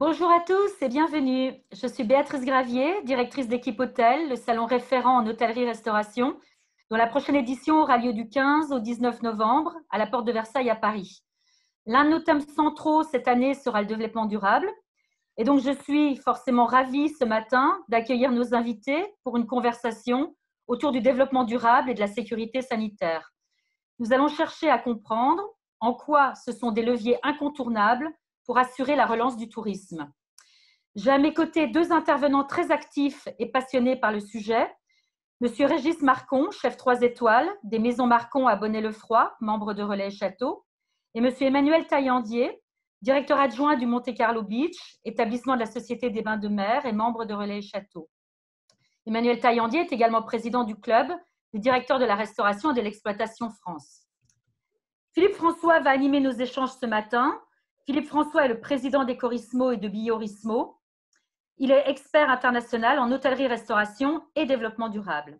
Bonjour à tous et bienvenue. Je suis Béatrice Gravier, directrice d'équipe hôtel, le salon référent en hôtellerie-restauration, dont la prochaine édition aura lieu du 15 au 19 novembre à la Porte de Versailles à Paris. L'un de nos thèmes centraux cette année sera le développement durable. Et donc, je suis forcément ravie ce matin d'accueillir nos invités pour une conversation autour du développement durable et de la sécurité sanitaire. Nous allons chercher à comprendre en quoi ce sont des leviers incontournables pour assurer la relance du tourisme. J'ai à mes côtés deux intervenants très actifs et passionnés par le sujet. Monsieur Régis Marcon, chef 3 étoiles des Maisons Marcon à Bonnay-le-Froid, membre de Relais Château, et monsieur Emmanuel Taillandier, directeur adjoint du Monte Carlo Beach, établissement de la Société des Bains de Mer et membre de Relais Château. Emmanuel Taillandier est également président du club des directeurs de la restauration et de l'exploitation France. Philippe François va animer nos échanges ce matin. Philippe François est le président d'Ecorismo et de Biorismo. Il est expert international en hôtellerie-restauration et développement durable.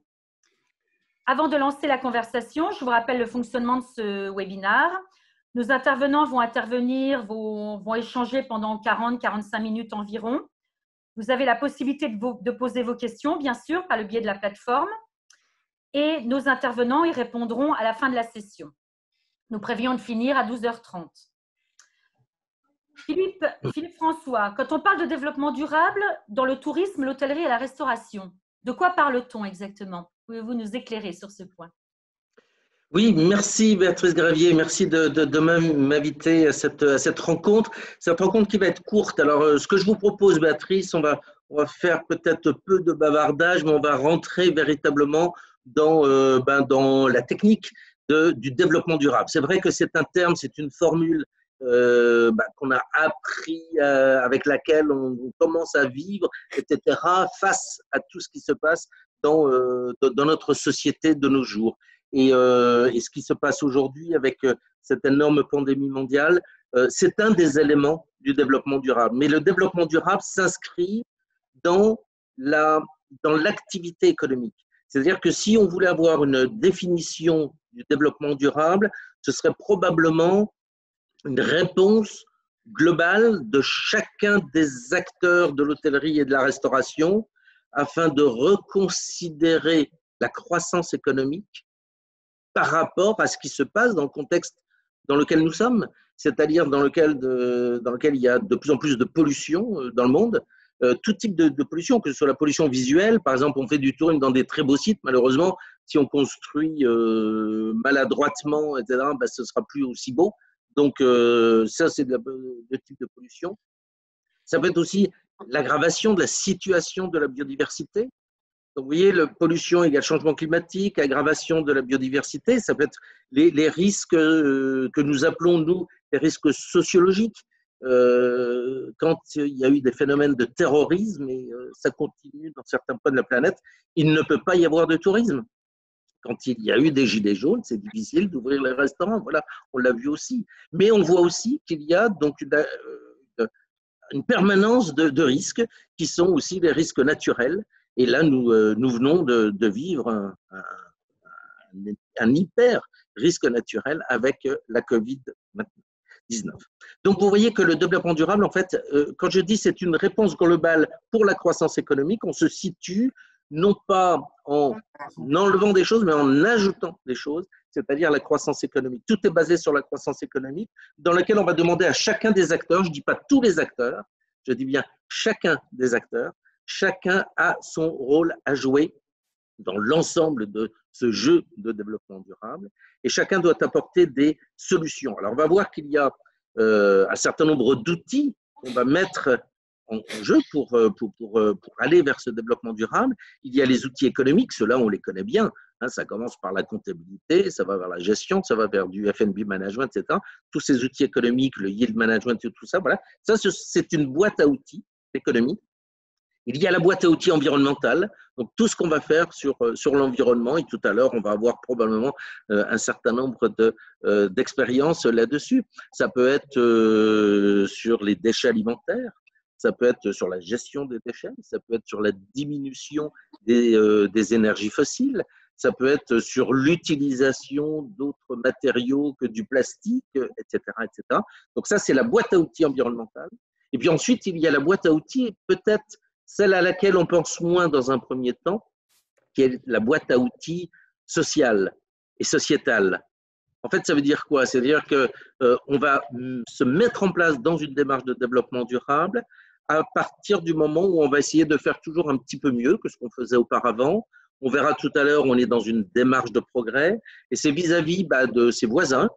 Avant de lancer la conversation, je vous rappelle le fonctionnement de ce webinaire. Nos intervenants vont échanger pendant 40-45 minutes environ. Vous avez la possibilité de poser vos questions, bien sûr, par le biais de la plateforme. Et nos intervenants y répondront à la fin de la session. Nous prévions de finir à 12h30. Philippe François, quand on parle de développement durable dans le tourisme, l'hôtellerie et la restauration, de quoi parle-t-on exactement? Pouvez-vous nous éclairer sur ce point? Oui, merci Béatrice Gravier, merci de m'inviter à cette rencontre qui va être courte. Alors, ce que je vous propose, Béatrice, on va faire peut-être peu de bavardage, mais on va rentrer véritablement dans la technique du développement durable. C'est vrai que c'est un terme, c'est une formule qu'on a appris, avec laquelle on commence à vivre, etc., face à tout ce qui se passe dans notre société de nos jours. Et ce qui se passe aujourd'hui avec cette énorme pandémie mondiale, c'est un des éléments du développement durable. Mais le développement durable s'inscrit dans l'activité économique. C'est-à-dire que si on voulait avoir une définition du développement durable, ce serait probablement une réponse globale de chacun des acteurs de l'hôtellerie et de la restauration afin de reconsidérer la croissance économique par rapport à ce qui se passe dans le contexte dans lequel nous sommes, c'est-à-dire dans lequel il y a de plus en plus de pollution dans le monde, tout type de pollution, que ce soit la pollution visuelle, par exemple, on fait du tourisme dans des très beaux sites, malheureusement, si on construit maladroitement, etc., ce ne sera plus aussi beau. Donc, ça, c'est le type de pollution. Ça peut être aussi l'aggravation de la situation de la biodiversité. Donc, vous voyez, la pollution égale changement climatique, aggravation de la biodiversité, ça peut être les risques que nous appelons, nous, les risques sociologiques. Quand il y a eu des phénomènes de terrorisme, et ça continue dans certains points de la planète, il ne peut pas y avoir de tourisme. Quand il y a eu des gilets jaunes, c'est difficile d'ouvrir les restaurants, voilà, on l'a vu aussi. Mais on voit aussi qu'il y a donc une permanence de risques qui sont aussi des risques naturels. Et là, nous venons de vivre un hyper risque naturel avec la Covid-19. Donc, vous voyez que le développement durable, en fait, quand je dis c'est une réponse globale pour la croissance économique, on se situe non pas en enlevant des choses, mais en ajoutant des choses, c'est-à-dire la croissance économique. Tout est basé sur la croissance économique, dans laquelle on va demander à chacun des acteurs, je ne dis pas tous les acteurs, je dis bien chacun des acteurs, chacun a son rôle à jouer dans l'ensemble de ce jeu de développement durable et chacun doit apporter des solutions. Alors, on va voir qu'il y a un certain nombre d'outils qu'on va mettre en jeu pour aller vers ce développement durable. Il y a les outils économiques, ceux-là, on les connaît bien. Hein, ça commence par la comptabilité, ça va vers la gestion, ça va vers du F&B management, etc. Tous ces outils économiques, le yield management, tout ça, voilà. Ça, c'est une boîte à outils économique. Il y a la boîte à outils environnementale, donc tout ce qu'on va faire sur l'environnement, et tout à l'heure, on va avoir probablement un certain nombre d'expériences là-dessus. Ça peut être sur les déchets alimentaires, ça peut être sur la gestion des déchets, ça peut être sur la diminution des énergies fossiles, ça peut être sur l'utilisation d'autres matériaux que du plastique, etc., etc. Donc ça, c'est la boîte à outils environnementale. Et puis ensuite, il y a la boîte à outils, et peut-être celle à laquelle on pense moins dans un premier temps, qui est la boîte à outils sociale et sociétale. En fait, ça veut dire quoi? C'est-à-dire qu'on va se mettre en place dans une démarche de développement durable à partir du moment où on va essayer de faire toujours un petit peu mieux que ce qu'on faisait auparavant. On verra tout à l'heure, on est dans une démarche de progrès et c'est vis-à-vis de ses voisins.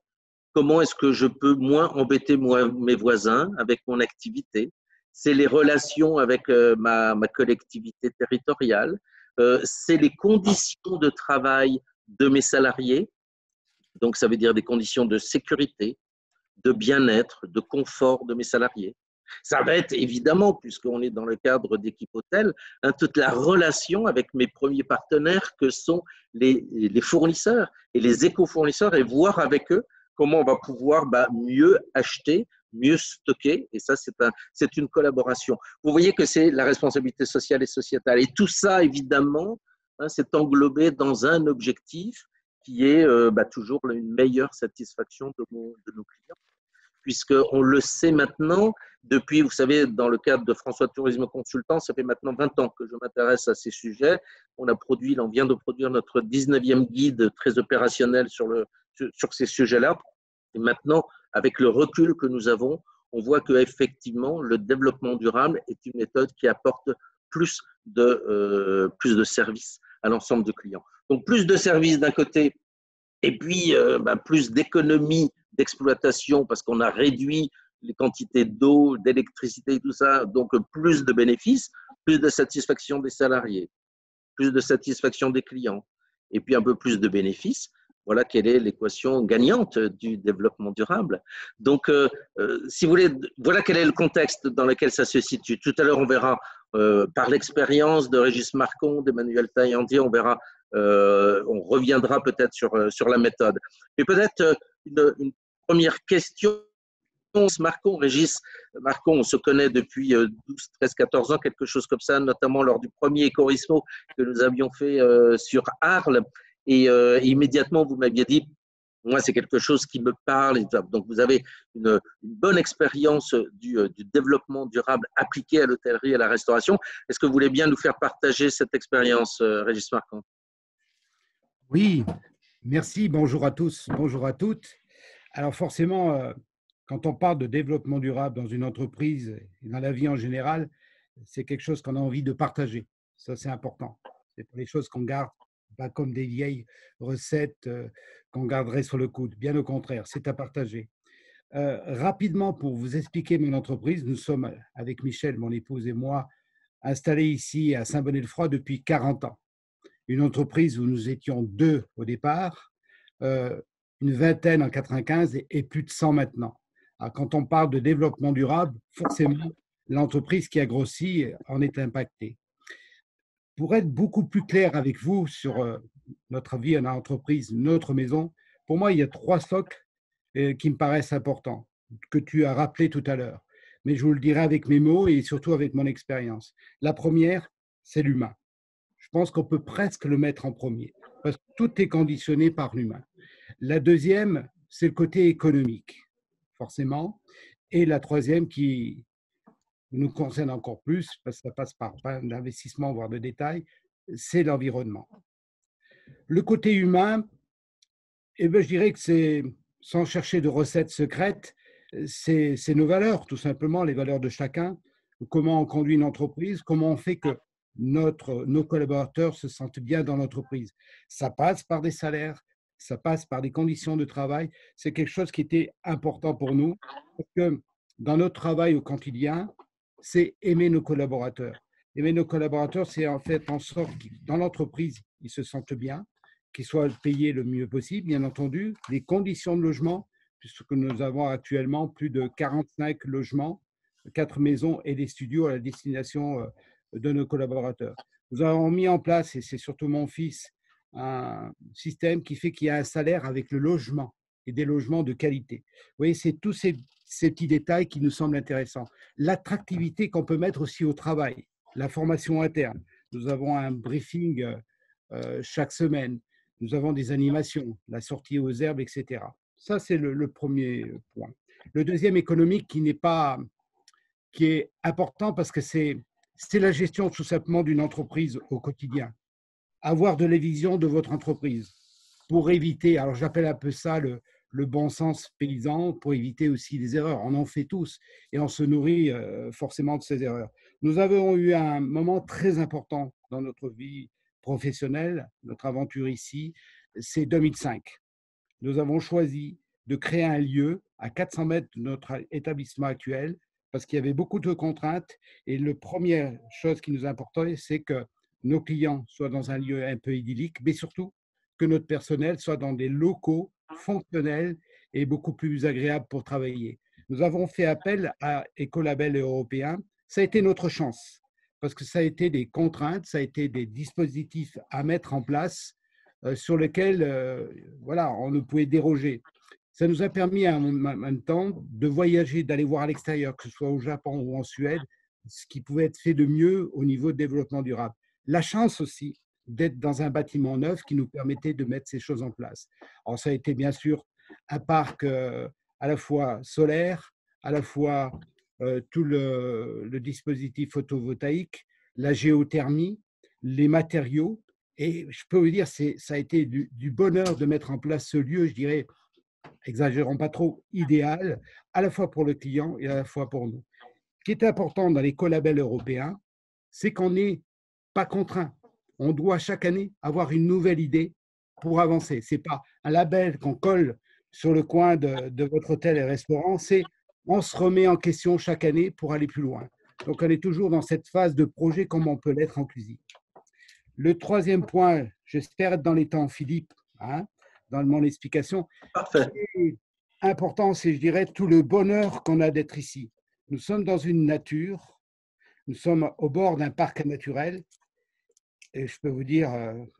Comment est-ce que je peux moins embêter mes voisins avec mon activité? C'est les relations avec ma collectivité territoriale. C'est les conditions de travail de mes salariés. Donc, ça veut dire des conditions de sécurité, de bien-être, de confort de mes salariés. Ça va être évidemment, puisqu'on est dans le cadre d'équipe hôtel, toute la relation avec mes premiers partenaires que sont les fournisseurs et les éco-fournisseurs et voir avec eux comment on va pouvoir mieux acheter, mieux stocker. Et ça, c'est une collaboration. Vous voyez que c'est la responsabilité sociale et sociétale. Et tout ça, évidemment, c'est englobé dans un objectif qui est toujours une meilleure satisfaction de nos clients. Puisqu'on le sait maintenant, depuis, vous savez, dans le cadre de François Tourisme Consultant, ça fait maintenant 20 ans que je m'intéresse à ces sujets. On vient de produire notre 19e guide très opérationnel sur ces sujets-là. Et maintenant, avec le recul que nous avons, on voit qu'effectivement, le développement durable est une méthode qui apporte plus de services à l'ensemble de clients. Donc, plus de services d'un côté, et puis plus d'économies d'exploitation parce qu'on a réduit les quantités d'eau, d'électricité et tout ça, donc plus de bénéfices, plus de satisfaction des salariés, plus de satisfaction des clients, et puis un peu plus de bénéfices. Voilà quelle est l'équation gagnante du développement durable. Donc, si vous voulez, voilà quel est le contexte dans lequel ça se situe. Tout à l'heure, on verra par l'expérience de Régis Marcon, d'Emmanuel Taillandier, on verra, on reviendra peut-être sur la méthode. Mais peut-être une première question. Régis Marcon, on se connaît depuis 12, 13, 14 ans, quelque chose comme ça, notamment lors du premier Ecorismo que nous avions fait sur Arles. Et immédiatement, vous m'aviez dit, moi, c'est quelque chose qui me parle. Donc, vous avez une bonne expérience du développement durable appliqué à l'hôtellerie et à la restauration. Est-ce que vous voulez bien nous faire partager cette expérience, Régis Marcon? Oui, merci. Bonjour à tous, bonjour à toutes. Alors forcément, quand on parle de développement durable dans une entreprise et dans la vie en général, c'est quelque chose qu'on a envie de partager. Ça, c'est important. C'est pas des choses qu'on garde, pas comme des vieilles recettes qu'on garderait sur le coude. Bien au contraire, c'est à partager. Rapidement, pour vous expliquer mon entreprise, nous sommes avec Michel, mon épouse et moi, installés ici à Saint-Bonnet-le-Froid depuis 40 ans. Une entreprise où nous étions 2 au départ, une vingtaine en 95 et plus de 100 maintenant. Alors, quand on parle de développement durable, forcément, l'entreprise qui a grossi en est impactée. Pour être beaucoup plus clair avec vous sur notre vie en entreprise, notre maison, pour moi, il y a 3 socles qui me paraissent importants, que tu as rappelé tout à l'heure. Mais je vous le dirai avec mes mots et surtout avec mon expérience. La première, c'est l'humain. Je pense qu'on peut presque le mettre en premier, parce que tout est conditionné par l'humain. La deuxième, c'est le côté économique, forcément. Et la troisième, qui nous concerne encore plus, parce que ça passe par plein d'investissements, voire de détails, c'est l'environnement. Le côté humain, je dirais que c'est, sans chercher de recettes secrètes, c'est nos valeurs, tout simplement, les valeurs de chacun. Comment on conduit une entreprise, comment on fait que nos collaborateurs se sentent bien dans l'entreprise. Ça passe par des salaires, ça passe par des conditions de travail. C'est quelque chose qui était important pour nous, parce que dans notre travail au quotidien, c'est aimer nos collaborateurs. Aimer nos collaborateurs, c'est en fait en sorte que dans l'entreprise, ils se sentent bien, qu'ils soient payés le mieux possible, bien entendu, les conditions de logement, puisque nous avons actuellement plus de 45 logements, 4 maisons et des studios à la destination de nos collaborateurs. Nous avons mis en place, et c'est surtout mon fils, un système qui fait qu'il y a un salaire avec le logement et des logements de qualité. Vous voyez, c'est tous ces petits détails qui nous semblent intéressants. L'attractivité qu'on peut mettre aussi au travail, la formation interne. Nous avons un briefing chaque semaine. Nous avons des animations, la sortie aux herbes, etc. Ça, c'est le premier point. Le deuxième, économique, qui n'est pas qui est important parce que c'est la gestion tout simplement d'une entreprise au quotidien. Avoir de la vision de votre entreprise pour éviter, alors j'appelle un peu ça le bon sens paysan, pour éviter aussi les erreurs. On en fait tous et on se nourrit forcément de ces erreurs. Nous avons eu un moment très important dans notre vie professionnelle, notre aventure ici, c'est 2005. Nous avons choisi de créer un lieu à 400 mètres de notre établissement actuel parce qu'il y avait beaucoup de contraintes et la première chose qui nous importait, c'est que nos clients soient dans un lieu un peu idyllique, mais surtout que notre personnel soit dans des locaux fonctionnels et beaucoup plus agréables pour travailler. Nous avons fait appel à Écolabel européen. Ça a été notre chance parce que ça a été des contraintes, ça a été des dispositifs à mettre en place sur lesquels voilà, on ne pouvait déroger. Ça nous a permis en même temps de voyager, d'aller voir à l'extérieur, que ce soit au Japon ou en Suède, ce qui pouvait être fait de mieux au niveau de développement durable. La chance aussi d'être dans un bâtiment neuf qui nous permettait de mettre ces choses en place. Alors ça a été bien sûr un parc à la fois solaire, à la fois tout le dispositif photovoltaïque, la géothermie, les matériaux. Et je peux vous dire, ça a été du bonheur de mettre en place ce lieu, je dirais, exagérons pas trop, idéal, à la fois pour le client et à la fois pour nous. Ce qui est important dans les collabels européens, c'est qu'on n'est pas contraint. On doit chaque année avoir une nouvelle idée pour avancer. Ce n'est pas un label qu'on colle sur le coin de votre hôtel et restaurant, c'est on se remet en question chaque année pour aller plus loin. Donc, on est toujours dans cette phase de projet comme on peut l'être en cuisine. Le troisième point, j'espère être dans les temps, Philippe, hein, dans mon explication. Parfait. Ce qui est important, c'est, je dirais, tout le bonheur qu'on a d'être ici. Nous sommes dans une nature, nous sommes au bord d'un parc naturel. Et je peux vous dire,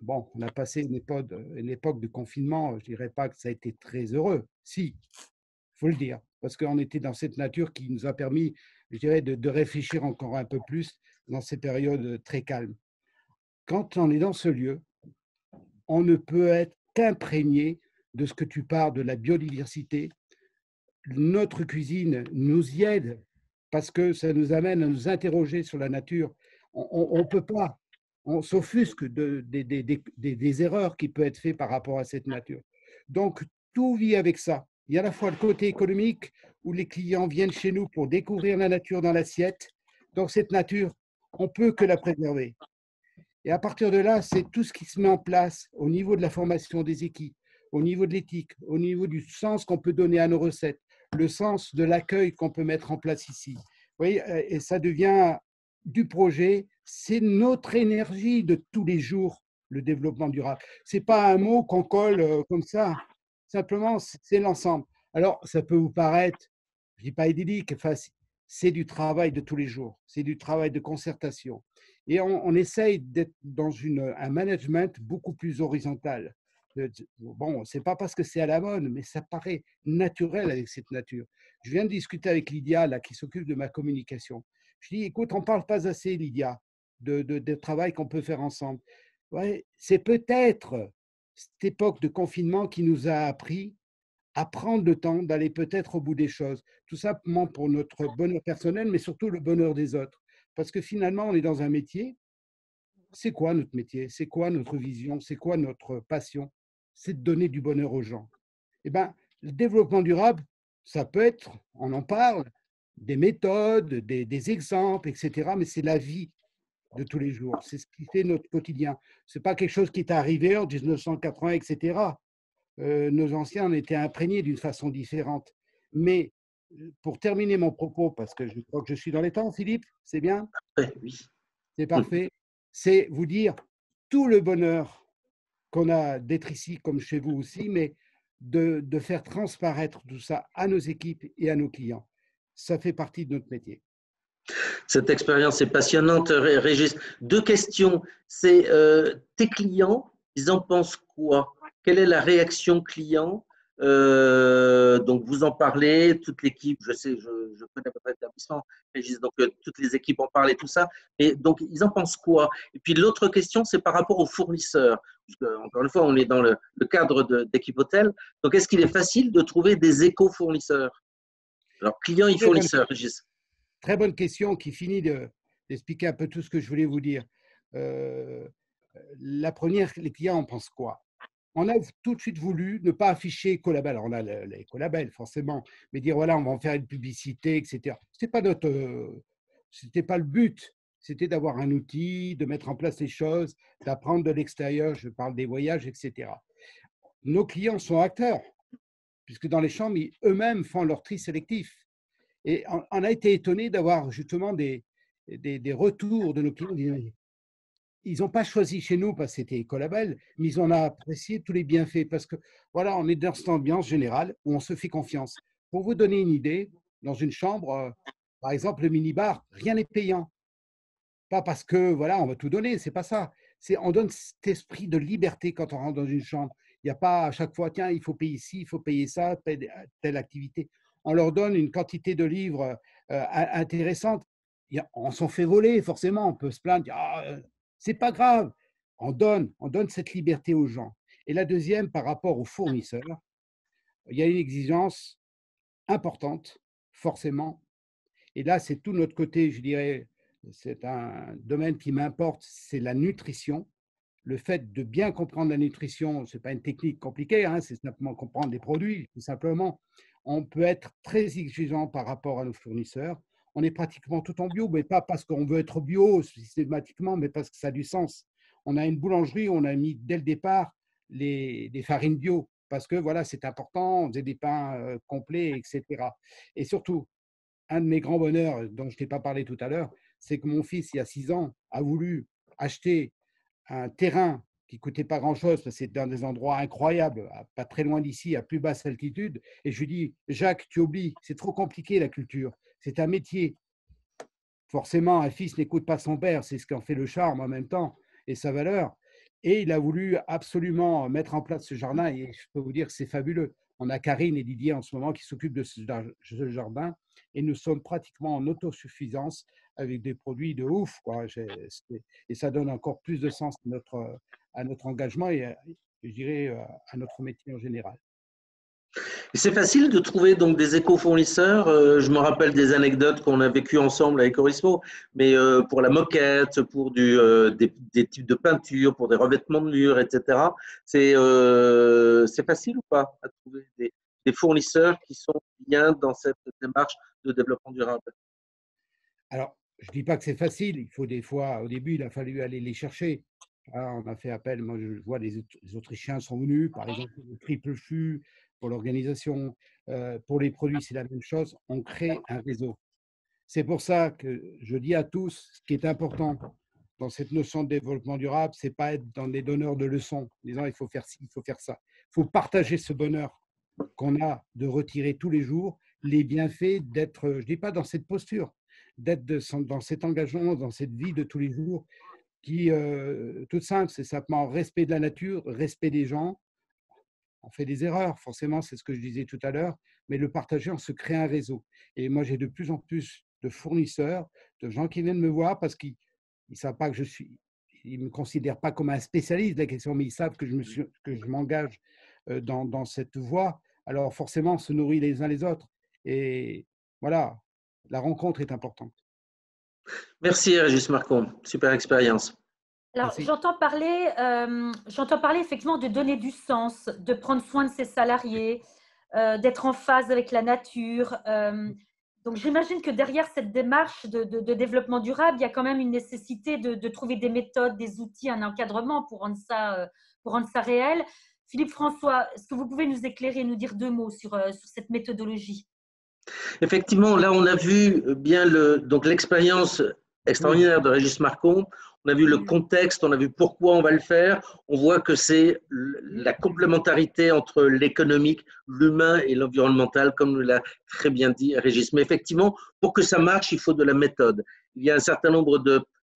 bon, on a passé une époque de confinement, je ne dirais pas que ça a été très heureux. Si, il faut le dire, parce qu'on était dans cette nature qui nous a permis, je dirais, de réfléchir encore un peu plus dans ces périodes très calmes. Quand on est dans ce lieu, on ne peut être qu'imprégné de ce que tu parles de la biodiversité. Notre cuisine nous y aide parce que ça nous amène à nous interroger sur la nature. On ne peut pas, on s'offusque des erreurs qui peuvent être faites par rapport à cette nature. Donc, tout vit avec ça. Il y a à la fois le côté économique où les clients viennent chez nous pour découvrir la nature dans l'assiette. Donc, cette nature, on ne peut que la préserver. Et à partir de là, c'est tout ce qui se met en place au niveau de la formation des équipes, au niveau de l'éthique, au niveau du sens qu'on peut donner à nos recettes, le sens de l'accueil qu'on peut mettre en place ici. Vous voyez, et ça devient du projet, c'est notre énergie de tous les jours, le développement durable. Ce n'est pas un mot qu'on colle comme ça, simplement, c'est l'ensemble. Alors, ça peut vous paraître, je ne dis pas idyllique, enfin, c'est du travail de tous les jours, c'est du travail de concertation. Et on essaye d'être dans un management beaucoup plus horizontal. Bon, ce n'est pas parce que c'est à la mode, mais ça paraît naturel avec cette nature. Je viens de discuter avec Lydia, là, qui s'occupe de ma communication. Je dis, écoute, on ne parle pas assez, Lydia, de travail qu'on peut faire ensemble. Ouais, c'est peut-être cette époque de confinement qui nous a appris à prendre le temps d'aller peut-être au bout des choses, tout simplement pour notre bonheur personnel, mais surtout le bonheur des autres. Parce que finalement, on est dans un métier. C'est quoi notre métier? C'est quoi notre vision? C'est quoi notre passion? C'est de donner du bonheur aux gens. Eh bien, le développement durable, ça peut être, on en parle, des méthodes, des exemples, etc. Mais c'est la vie de tous les jours. C'est ce qui fait notre quotidien. Ce n'est pas quelque chose qui est arrivé en 1980, etc. Nos anciens en étaient imprégnés d'une façon différente. Mais pour terminer mon propos, parce que je crois que je suis dans les temps, Philippe, c'est bien? Oui. C'est parfait. C'est vous dire tout le bonheur qu'on a d'être ici, comme chez vous aussi, mais de faire transparaître tout ça à nos équipes et à nos clients. Ça fait partie de notre métier. Cette expérience est passionnante, Régis. Deux questions. C'est tes clients, ils en pensent quoi? Quelle est la réaction client? Donc, vous en parlez, toute l'équipe, je sais, je connais votre établissement, Régis, donc toutes les équipes en parlent et tout ça. Et donc, ils en pensent quoi? Et puis, l'autre question, c'est par rapport aux fournisseurs. Encore une fois, on est dans le cadre d'Équipe Hôtel. Donc, est-ce qu'il est facile de trouver des éco-fournisseurs? Alors, clients et fournisseurs, Régis. très bonne question qui finit d'expliquer un peu tout ce que je voulais vous dire. La première, les clients en pensent quoi? On a tout de suite voulu ne pas afficher écolabel. Alors, on a l'écolabel, forcément, mais dire voilà, on va en faire une publicité, etc. C'était pas le but. C'était d'avoir un outil, de mettre en place les choses, d'apprendre de l'extérieur. Je parle des voyages, etc. Nos clients sont acteurs, puisque dans les chambres, eux-mêmes font leur tri sélectif. Et on a été étonné d'avoir justement des retours de nos clients. Ils n'ont pas choisi chez nous parce que c'était écolabel, mais ils en ont apprécié tous les bienfaits parce que voilà, on est dans cette ambiance générale où on se fait confiance. Pour vous donner une idée, dans une chambre, par exemple, le minibar, rien n'est payant. Pas parce que voilà, on va tout donner, c'est pas ça. On donne cet esprit de liberté quand on rentre dans une chambre. Il n'y a pas à chaque fois, tiens, il faut payer ci, il faut payer ça, telle activité. On leur donne une quantité de livres intéressante. On s'en fait voler, forcément. On peut se plaindre, c'est pas grave. On donne cette liberté aux gens. Et la deuxième, par rapport aux fournisseurs, il y a une exigence importante, forcément. Et là, c'est tout notre côté, je dirais, c'est un domaine qui m'importe, c'est la nutrition. Le fait de bien comprendre la nutrition, ce n'est pas une technique compliquée, hein, c'est simplement comprendre les produits, tout simplement. On peut être très exigeant par rapport à nos fournisseurs. On est pratiquement tout en bio, mais pas parce qu'on veut être bio systématiquement, mais parce que ça a du sens. On a une boulangerie, on a mis dès le départ des farines bio, parce que voilà, c'est important, on faisait des pains complets, etc. Et surtout, un de mes grands bonheurs dont je t'ai pas parlé tout à l'heure, c'est que mon fils, il y a 6 ans, a voulu acheter un terrain qui coûtait pas grand-chose, parce que c'est dans des endroits incroyables, pas très loin d'ici, à plus basse altitude. Et je lui dis, Jacques, tu oublies, c'est trop compliqué la culture, c'est un métier. Forcément, un fils n'écoute pas son père, c'est ce qui en fait le charme en même temps et sa valeur. Et il a voulu absolument mettre en place ce jardin et je peux vous dire que c'est fabuleux. On a Karine et Didier en ce moment qui s'occupent de ce jardin et nous sommes pratiquement en autosuffisance avec des produits de ouf, quoi. Et ça donne encore plus de sens à notre engagement et je dirais à notre métier en général. Et c'est facile de trouver donc des éco-fournisseurs. Je me rappelle des anecdotes qu'on a vécues ensemble avec Orismo, mais pour la moquette, pour des types de peinture, pour des revêtements de murs, etc. C'est facile ou pas à trouver des fournisseurs qui sont bien dans cette démarche de développement durable? Alors, je ne dis pas que c'est facile. Il faut des fois, au début, il a fallu aller les chercher. On a fait appel, moi je vois les Autrichiens sont venus, par exemple, le triple fût pour l'organisation. Pour les produits, c'est la même chose. On crée un réseau. C'est pour ça que je dis à tous, ce qui est important dans cette notion de développement durable, c'est pas être dans des donneurs de leçons, disant il faut faire ci, il faut faire ça. Il faut partager ce bonheur qu'on a de retirer tous les jours les bienfaits d'être, je dis pas dans cette posture, d'être dans cet engagement, dans cette vie de tous les jours qui, toute simple, c'est simplement respect de la nature, respect des gens. On fait des erreurs, forcément, c'est ce que je disais tout à l'heure, mais le partager, on se crée un réseau. Et moi, j'ai de plus en plus de fournisseurs, de gens qui viennent me voir parce qu'ils ne savent pas que ils ne me considèrent pas comme un spécialiste de la question, mais ils savent que je m'engage dans cette voie. Alors, forcément, on se nourrit les uns les autres. Et voilà, la rencontre est importante. Merci, Régis Marcon. Super expérience. Alors, j'entends parler effectivement de donner du sens, de prendre soin de ses salariés, d'être en phase avec la nature. Donc, j'imagine que derrière cette démarche de développement durable, il y a quand même une nécessité de trouver des méthodes, des outils, un encadrement pour rendre ça réel. Philippe François, est-ce que vous pouvez nous éclairer, nous dire 2 mots sur cette méthodologie? Effectivement, là, on a vu bien donc l'expérience extraordinaire de Régis Marcon. On a vu le contexte, on a vu pourquoi on va le faire. On voit que c'est la complémentarité entre l'économique, l'humain et l'environnemental, comme l'a très bien dit Régis. Mais effectivement, pour que ça marche, il faut de la méthode. Il y a un certain nombre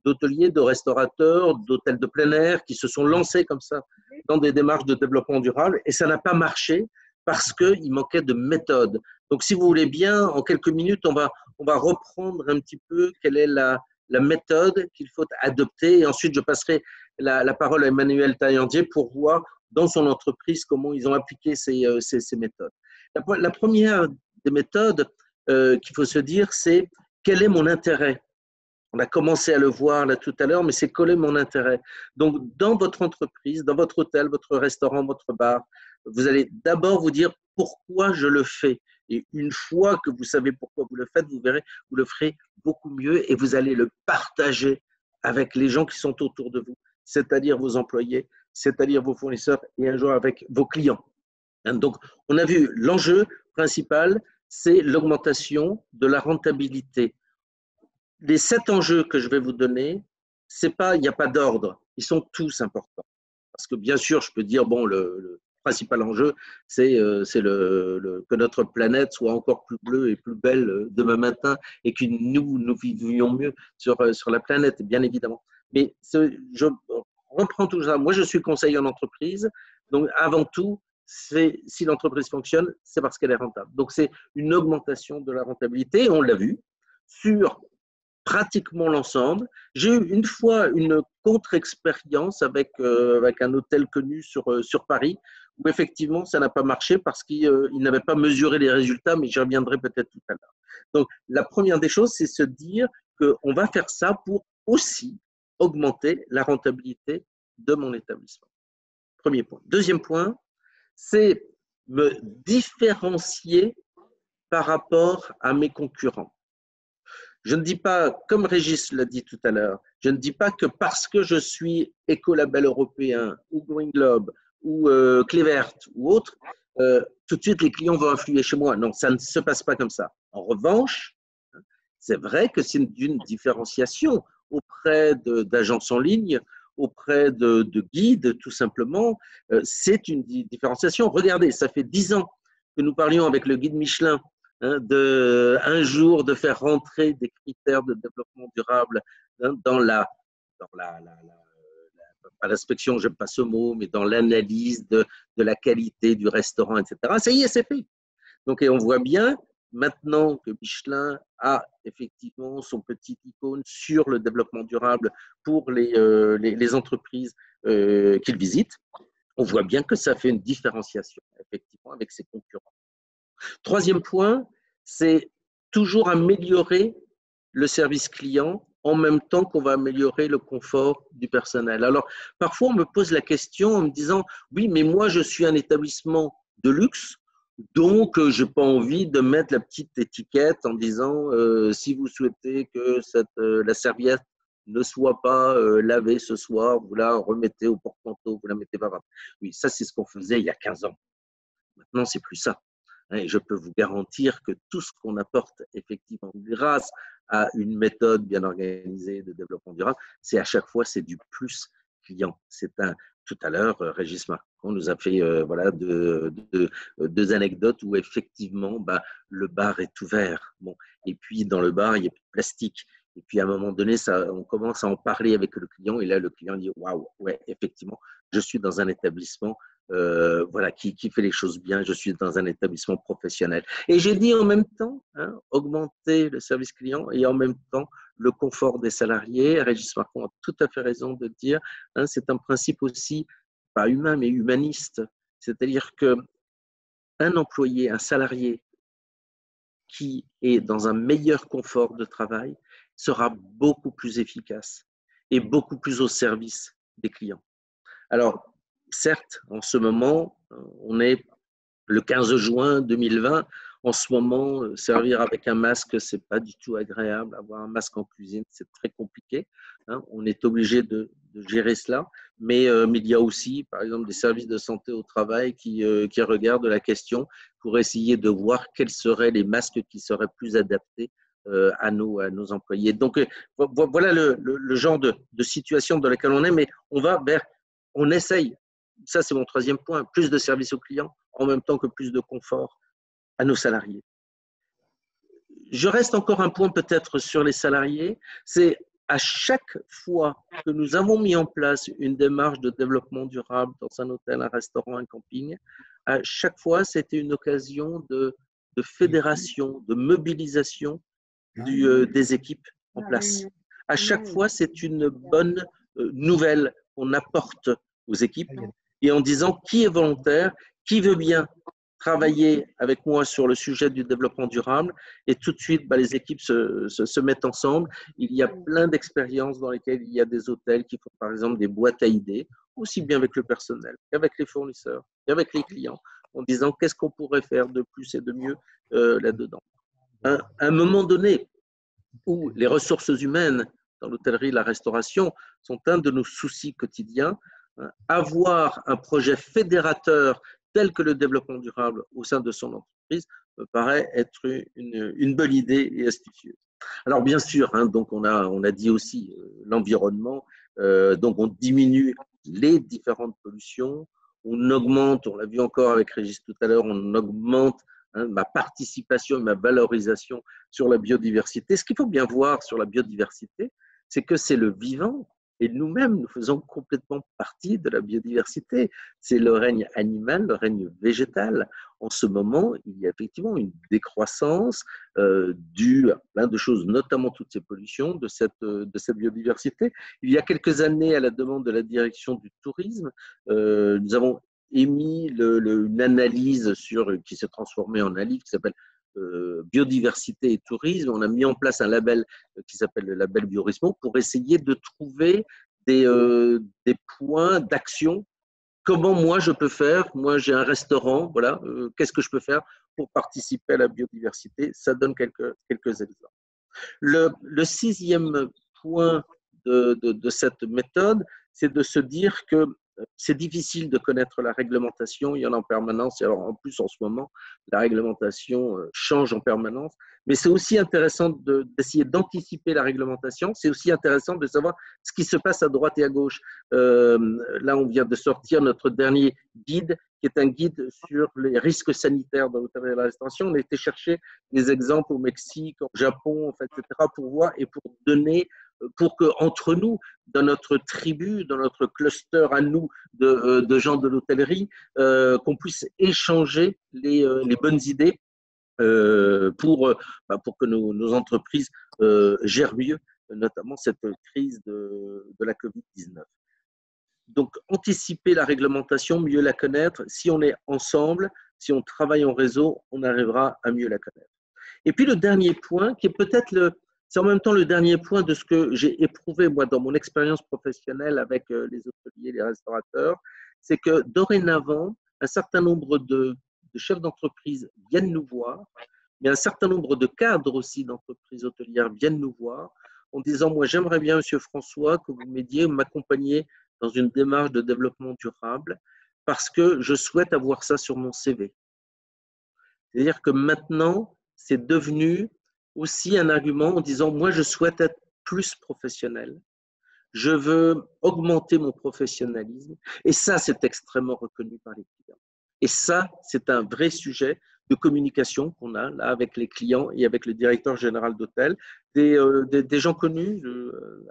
d'hôteliers, de restaurateurs, d'hôtels de plein air qui se sont lancés comme ça dans des démarches de développement durable et ça n'a pas marché parce qu'il manquait de méthode. Donc, si vous voulez bien, en quelques minutes, on va reprendre un petit peu quelle est la méthode qu'il faut adopter. Et ensuite, je passerai la parole à Emmanuel Taillandier pour voir dans son entreprise comment ils ont appliqué ces méthodes. La première des méthodes qu'il faut se dire, c'est quel est mon intérêt? On a commencé à le voir là tout à l'heure, mais c'est quel est mon intérêt? Donc, dans votre entreprise, dans votre hôtel, votre restaurant, votre bar, vous allez d'abord vous dire pourquoi je le fais. Et une fois que vous savez pourquoi vous le faites, vous verrez, vous le ferez beaucoup mieux et vous allez le partager avec les gens qui sont autour de vous, c'est-à-dire vos employés, c'est-à-dire vos fournisseurs et un jour avec vos clients. Donc, on a vu l'enjeu principal, c'est l'augmentation de la rentabilité. Les 7 enjeux que je vais vous donner, il n'y a pas d'ordre, ils sont tous importants. Parce que bien sûr, je peux dire, bon, le principal enjeu, c'est que notre planète soit encore plus bleue et plus belle demain matin et que nous vivions mieux sur la planète, bien évidemment. Mais je reprends tout ça. Moi, je suis conseiller en entreprise, donc avant tout, si l'entreprise fonctionne, c'est parce qu'elle est rentable. Donc, c'est une augmentation de la rentabilité, on l'a vu, sur pratiquement l'ensemble. J'ai eu une fois une contre-expérience avec un hôtel connu sur Paris, où effectivement, ça n'a pas marché parce qu'il n'avait pas mesuré les résultats, mais j'y reviendrai peut-être tout à l'heure. Donc, la première des choses, c'est se dire qu'on va faire ça pour aussi augmenter la rentabilité de mon établissement. Premier point. Deuxième point, c'est me différencier par rapport à mes concurrents. Je ne dis pas, comme Régis l'a dit tout à l'heure, je ne dis pas que parce que je suis Écolabel européen ou Green Globe ou Clévert ou autre, tout de suite les clients vont affluer chez moi. Non, ça ne se passe pas comme ça. En revanche, c'est vrai que c'est une différenciation auprès d'agences en ligne, auprès de guides, tout simplement. C'est une différenciation. Regardez, ça fait 10 ans que nous parlions avec le guide Michelin un jour de faire rentrer des critères de développement durable dans pas l'inspection, j'aime pas ce mot, mais dans l'analyse de la qualité du restaurant, etc. Ça y est, c'est fait. Donc, et on voit bien maintenant que Michelin a effectivement son petit icône sur le développement durable pour les entreprises qu'il visite. On voit bien que ça fait une différenciation, effectivement, avec ses concurrents. Troisième point, c'est toujours améliorer le service client en même temps qu'on va améliorer le confort du personnel. Alors, parfois, on me pose la question en me disant « Oui, mais moi, je suis un établissement de luxe, donc je n'ai pas envie de mettre la petite étiquette en disant si vous souhaitez que la serviette ne soit pas lavée ce soir, vous la remettez au porte-manteau, vous la mettez pas. » Oui, ça, c'est ce qu'on faisait il y a 15 ans. Maintenant, c'est plus ça. Et je peux vous garantir que tout ce qu'on apporte effectivement grâce à une méthode bien organisée de développement durable, c'est à chaque fois c'est du plus client. Tout à l'heure, Régis Marcon nous a fait deux anecdotes où effectivement le bar est ouvert. Bon, et puis dans le bar, il y a plus de plastique. Et puis à un moment donné, on commence à en parler avec le client. Et là, le client dit waouh, ouais, effectivement, je suis dans un établissement qui fait les choses bien, je suis dans un établissement professionnel. Et j'ai dit en même temps, augmenter le service client et en même temps le confort des salariés. Régis Marcon a tout à fait raison de dire, c'est un principe aussi, pas humain, mais humaniste. C'est-à-dire qu'un employé, un salarié qui est dans un meilleur confort de travail sera beaucoup plus efficace et beaucoup plus au service des clients. Alors, certes, en ce moment, on est le 15 juin 2020. En ce moment, servir avec un masque, ce n'est pas du tout agréable. Avoir un masque en cuisine, c'est très compliqué. On est obligé de gérer cela. Mais il y a aussi, par exemple, des services de santé au travail qui regardent la question pour essayer de voir quels seraient les masques qui seraient plus adaptés à nos employés. Donc, voilà le genre de situation dans laquelle on est, mais on essaye. Ça, c'est mon troisième point. Plus de services aux clients, en même temps que plus de confort à nos salariés. Je reste encore un point peut-être sur les salariés. C'est à chaque fois que nous avons mis en place une démarche de développement durable dans un hôtel, un restaurant, un camping, à chaque fois, c'était une occasion de fédération, de mobilisation des équipes en place. À chaque fois, c'est une bonne nouvelle qu'on apporte aux équipes et en disant qui est volontaire, qui veut bien travailler avec moi sur le sujet du développement durable et tout de suite, les équipes se mettent ensemble. Il y a plein d'expériences dans lesquelles il y a des hôtels qui font par exemple des boîtes à idées, aussi bien avec le personnel qu'avec les fournisseurs, qu'avec les clients, en disant qu'est-ce qu'on pourrait faire de plus et de mieux là-dedans. À un moment donné où les ressources humaines dans l'hôtellerie et la restauration sont un de nos soucis quotidiens, avoir un projet fédérateur tel que le développement durable au sein de son entreprise me paraît être une bonne idée et astucieuse. Alors bien sûr, donc on a dit aussi l'environnement, donc on diminue les différentes pollutions, on augmente, on l'a vu encore avec Régis tout à l'heure, on augmente ma participation, ma valorisation sur la biodiversité. Ce qu'il faut bien voir sur la biodiversité, c'est que c'est le vivant. Et nous-mêmes, nous faisons complètement partie de la biodiversité. C'est le règne animal, le règne végétal. En ce moment, il y a effectivement une décroissance due à plein de choses, notamment toutes ces pollutions de cette biodiversité. Il y a quelques années, à la demande de la direction du tourisme, nous avons émis une analyse qui s'est transformée en un livre qui s'appelle biodiversité et tourisme. On a mis en place un label qui s'appelle le label Biorismo pour essayer de trouver des points d'action. Comment moi je peux faire? Moi j'ai un restaurant, voilà, qu'est-ce que je peux faire pour participer à la biodiversité? Ça donne quelques exemples. Le 6e point de cette méthode, c'est de se dire que c'est difficile de connaître la réglementation, il y en a en permanence, et alors en plus en ce moment, la réglementation change en permanence, mais c'est aussi intéressant d'essayer d'anticiper la réglementation, c'est aussi intéressant de savoir ce qui se passe à droite et à gauche. Là, on vient de sortir notre dernier guide, qui est un guide sur les risques sanitaires dans l'hôtellerie et la restauration. On a été chercher des exemples au Mexique, au Japon, etc., pour voir et pour donner, pour qu'entre nous, dans notre tribu, dans notre cluster à nous de gens de l'hôtellerie, qu'on puisse échanger les bonnes idées pour que nos entreprises gèrent mieux, notamment cette crise de la Covid-19. Donc, anticiper la réglementation, mieux la connaître. Si on est ensemble, si on travaille en réseau, on arrivera à mieux la connaître. Et puis, le dernier point, qui est peut-être c'est en même temps le dernier point de ce que j'ai éprouvé, moi, dans mon expérience professionnelle avec les hôteliers, les restaurateurs, c'est que dorénavant, un certain nombre de chefs d'entreprise viennent nous voir, mais un certain nombre de cadres aussi d'entreprises hôtelières viennent nous voir en disant, moi, j'aimerais bien, Monsieur François, que vous m'aidiez, m'accompagniez dans une démarche de développement durable parce que je souhaite avoir ça sur mon CV. C'est-à-dire que maintenant, c'est devenu aussi un argument en disant, moi, je souhaite être plus professionnel. Je veux augmenter mon professionnalisme. Et ça, c'est extrêmement reconnu par les clients. Et ça, c'est un vrai sujet de communication qu'on a là avec les clients et avec le directeur général d'hôtel, des gens connus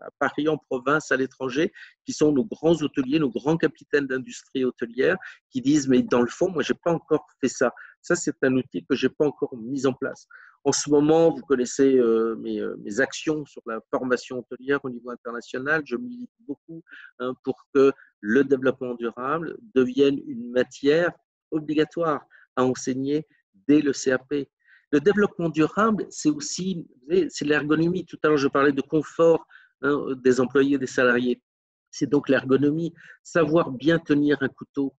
à Paris, en province, à l'étranger, qui sont nos grands hôteliers, nos grands capitaines d'industrie hôtelière, qui disent, mais dans le fond, moi, je n'ai pas encore fait ça. Ça, c'est un outil que je n'ai pas encore mis en place. En ce moment, vous connaissez mes actions sur la formation hôtelière au niveau international. Je milite beaucoup pour que le développement durable devienne une matière obligatoire à enseigner dès le CAP. Le développement durable, c'est aussi c'est l'ergonomie. Tout à l'heure, je parlais de confort des employés et des salariés. C'est donc l'ergonomie. Savoir bien tenir un couteau.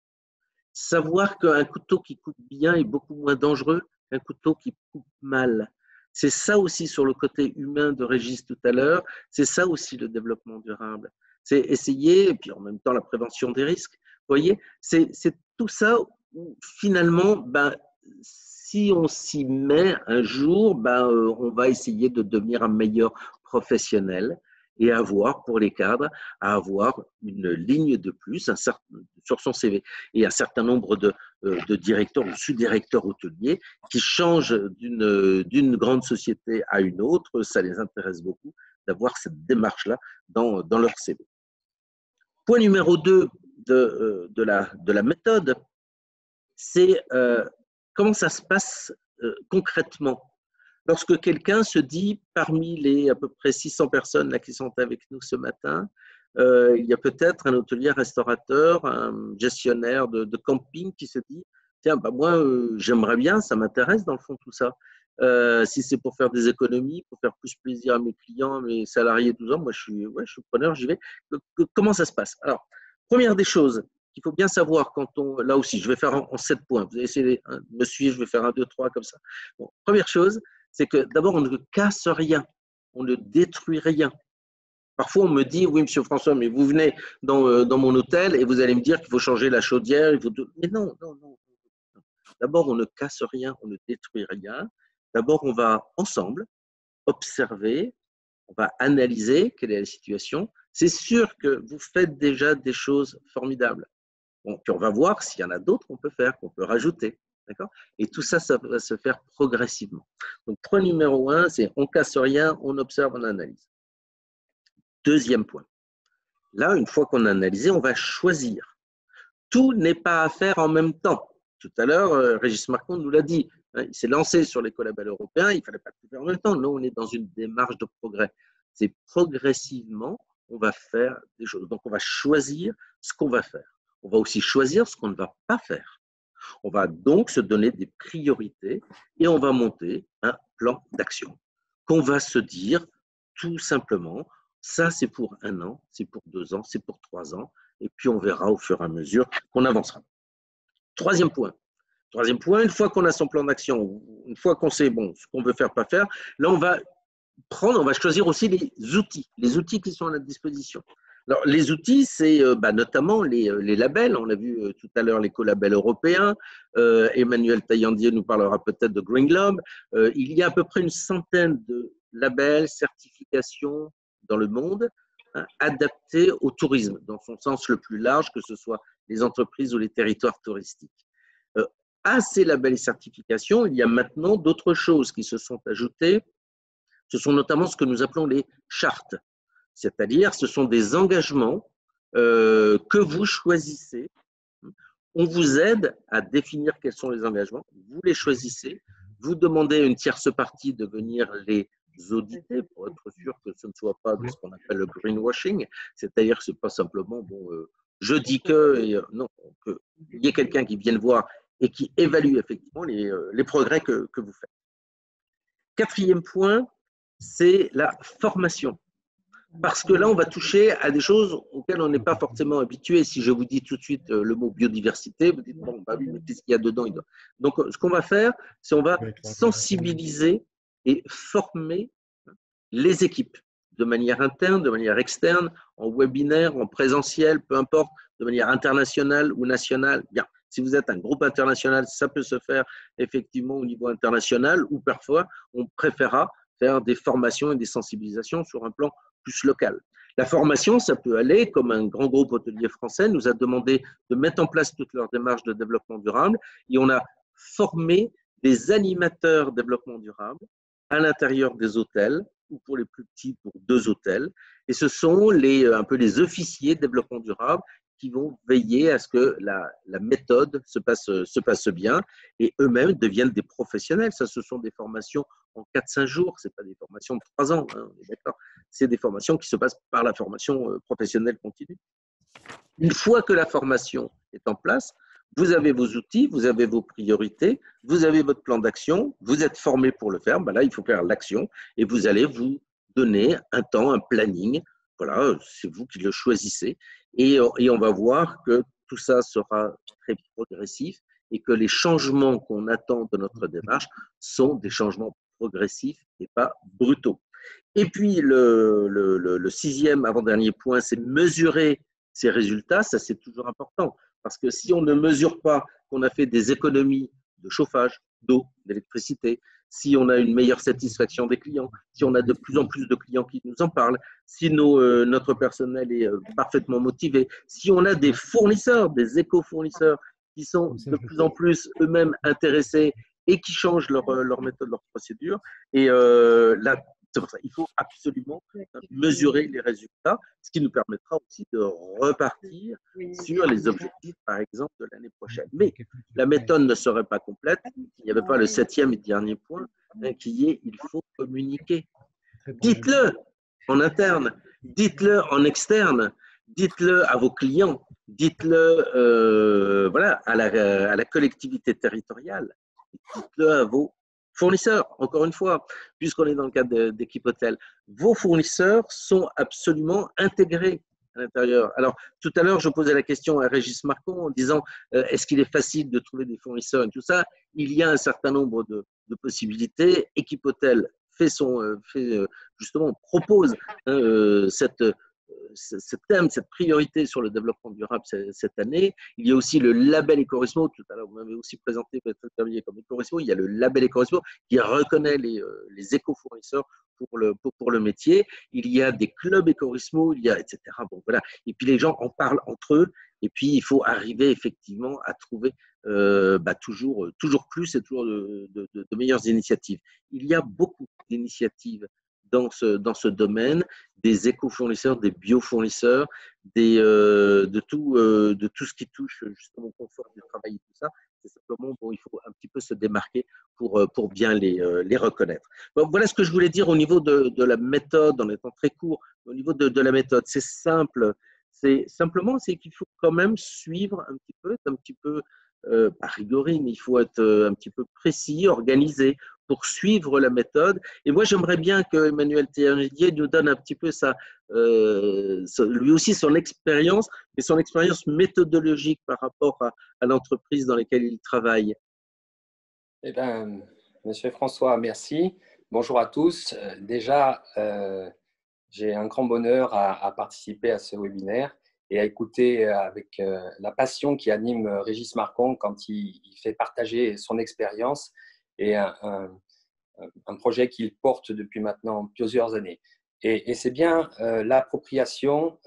Savoir qu'un couteau qui coupe bien est beaucoup moins dangereux qu'un couteau qui coupe mal. C'est ça aussi sur le côté humain de Régis tout à l'heure. C'est ça aussi le développement durable. C'est essayer, et puis en même temps la prévention des risques. Vous voyez, c'est tout ça où finalement, si on s'y met un jour, on va essayer de devenir un meilleur professionnel et avoir, pour les cadres, à avoir une ligne de plus sur son CV. Et un certain nombre de directeurs ou sous-directeurs hôteliers qui changent d'une grande société à une autre, ça les intéresse beaucoup d'avoir cette démarche-là dans leur CV. Point numéro 2 de la méthode, c'est comment ça se passe concrètement. Lorsque quelqu'un se dit, parmi les à peu près 600 personnes là, qui sont avec nous ce matin, il y a peut-être un hôtelier restaurateur, un gestionnaire de camping qui se dit, Tiens, bah moi, j'aimerais bien, ça m'intéresse dans le fond tout ça. Si c'est pour faire des économies, pour faire plus plaisir à mes clients, à mes salariés, tout ça, moi je suis preneur, j'y vais. Comment ça se passe? Alors, première des choses qu'il faut bien savoir quand on. Là aussi, je vais faire en 7 points. Vous allez essayer de me suivre, je vais faire 1, 2, 3 comme ça. Bon, première chose, c'est que d'abord, on ne casse rien, on ne détruit rien. Parfois, on me dit, oui, monsieur François, mais vous venez dans mon hôtel et vous allez me dire qu'il faut changer la chaudière. Il faut... Mais non, non, non. D'abord, on ne casse rien, on ne détruit rien. D'abord, on va ensemble observer, on va analyser quelle est la situation. C'est sûr que vous faites déjà des choses formidables. Bon, puis on va voir s'il y en a d'autres qu'on peut faire, qu'on peut rajouter. D'accord? Et tout ça, ça va se faire progressivement. Donc, point numéro 1, c'est on ne casse rien, on observe, on analyse. Deuxième point. Là, une fois qu'on a analysé, on va choisir. Tout n'est pas à faire en même temps. Tout à l'heure, Régis Marcon nous l'a dit. Il s'est lancé sur les collabels européens, il ne fallait pas tout faire en même temps. Nous, on est dans une démarche de progrès. C'est progressivement, on va faire des choses. Donc, on va choisir ce qu'on va faire. On va aussi choisir ce qu'on ne va pas faire. On va donc se donner des priorités et on va monter un plan d'action qu'on va se dire tout simplement, ça c'est pour 1 an, c'est pour 2 ans, c'est pour 3 ans, et puis on verra au fur et à mesure qu'on avancera. Troisième point, une fois qu'on a son plan d'action, une fois qu'on sait bon, ce qu'on veut faire, pas faire, là on va choisir aussi les outils qui sont à notre disposition. Alors, les outils, c'est notamment les labels. On a vu tout à l'heure les collabels européens. Emmanuel Taillandier nous parlera peut-être de Green Globe. Il y a à peu près une centaine de labels, certifications dans le monde adaptés au tourisme, dans son sens le plus large, que ce soit les entreprises ou les territoires touristiques. À ces labels et certifications, il y a maintenant d'autres choses qui se sont ajoutées. Ce sont notamment ce que nous appelons les chartes. C'est-à-dire, ce sont des engagements que vous choisissez. On vous aide à définir quels sont les engagements. Vous les choisissez. Vous demandez à une tierce partie de venir les auditer pour être sûr que ce ne soit pas de ce qu'on appelle le greenwashing. C'est-à-dire que ce n'est pas simplement, bon, je dis que, non, qu'il y ait quelqu'un qui vienne voir et qui évalue effectivement les progrès que vous faites. Quatrième point, c'est la formation. Parce que là, on va toucher à des choses auxquelles on n'est pas forcément habitué. Si je vous dis tout de suite le mot biodiversité, vous dites, bon, bah oui, mais qu'est-ce qu'il y a dedans? Donc, ce qu'on va faire, c'est on va sensibiliser et former les équipes de manière interne, de manière externe, en webinaire, en présentiel, peu importe, de manière internationale ou nationale. Bien, si vous êtes un groupe international, ça peut se faire effectivement au niveau international ou parfois, on préférera faire des formations et des sensibilisations sur un plan plus local. La formation, ça peut aller, comme un grand groupe hôtelier français nous a demandé de mettre en place toute leur démarche de développement durable et on a formé des animateurs développement durable à l'intérieur des hôtels ou pour les plus petits, pour 2 hôtels. Et ce sont un peu les officiers de développement durable qui vont veiller à ce que la méthode se passe bien et eux-mêmes deviennent des professionnels. Ça, ce sont des formations en 4-5 jours, ce n'est pas des formations de 3 ans, hein, on est d'accord. C'est des formations qui se passent par la formation professionnelle continue. Une fois que la formation est en place, vous avez vos outils, vous avez vos priorités, vous avez votre plan d'action, vous êtes formé pour le faire. Ben là, il faut faire l'action et vous allez vous donner un temps, un planning. Voilà, c'est vous qui le choisissez. Et on va voir que tout ça sera très progressif et que les changements qu'on attend de notre démarche sont des changements progressifs et pas brutaux. Et puis, le 6e avant-dernier point, c'est mesurer ces résultats. Ça, c'est toujours important. Parce que si on ne mesure pas qu'on a fait des économies de chauffage, d'eau, d'électricité, si on a une meilleure satisfaction des clients, si on a de plus en plus de clients qui nous en parlent, si notre personnel est parfaitement motivé, si on a des fournisseurs, des éco-fournisseurs qui sont de plus en plus eux-mêmes intéressés et qui changent leur méthode, leur procédure, et là, il faut absolument mesurer les résultats, ce qui nous permettra aussi de repartir sur les objectifs, par exemple, de l'année prochaine. Mais la méthode ne serait pas complète s'il n'y avait pas le 7e et dernier point, qui est il faut communiquer. Dites-le en interne, dites-le en externe, dites-le à vos clients, dites-le voilà, à la collectivité territoriale, dites-le à vos fournisseurs. Encore une fois, puisqu'on est dans le cadre d'équipe hôtel, vos fournisseurs sont absolument intégrés à l'intérieur. Alors, tout à l'heure, je posais la question à Régis Marcon en disant est-ce qu'il est facile de trouver des fournisseurs et tout ça. Il y a un certain nombre de possibilités. Équipe hôtel justement, propose ce thème, cette priorité sur le développement durable cette année. Il y a aussi le label Ecorismo. Tout à l'heure, vous m'avez aussi présenté votre travail comme Ecorismo. Il y a le label Ecorismo qui reconnaît les éco-fournisseurs pour le métier. Il y a des clubs Ecorismo, il y a, etc. Bon, voilà. Et puis les gens en parlent entre eux. Et puis, il faut arriver effectivement à trouver toujours plus et toujours de meilleures initiatives. Il y a beaucoup d'initiatives dans ce domaine, des éco-fournisseurs, des bio-fournisseurs, de tout ce qui touche justement au confort du travail et tout ça. C'est simplement, bon, il faut un petit peu se démarquer pour bien les reconnaître. Bon, voilà ce que je voulais dire au niveau de la méthode, en étant très court, au niveau de la méthode. C'est simple. C'est qu'il faut quand même suivre un petit peu, pas rigorer, mais il faut être un petit peu précis, organisé pour suivre la méthode. Et moi, j'aimerais bien que Emmanuel Thénardier nous donne un petit peu lui aussi son expérience, mais son expérience méthodologique par rapport à l'entreprise dans laquelle il travaille. Eh bien, Monsieur François, merci. Bonjour à tous. Déjà, j'ai un grand bonheur à participer à ce webinaire et à écouter avec la passion qui anime Régis Marcon quand il fait partager son expérience et un projet qu'il porte depuis maintenant plusieurs années. Et c'est bien l'appropriation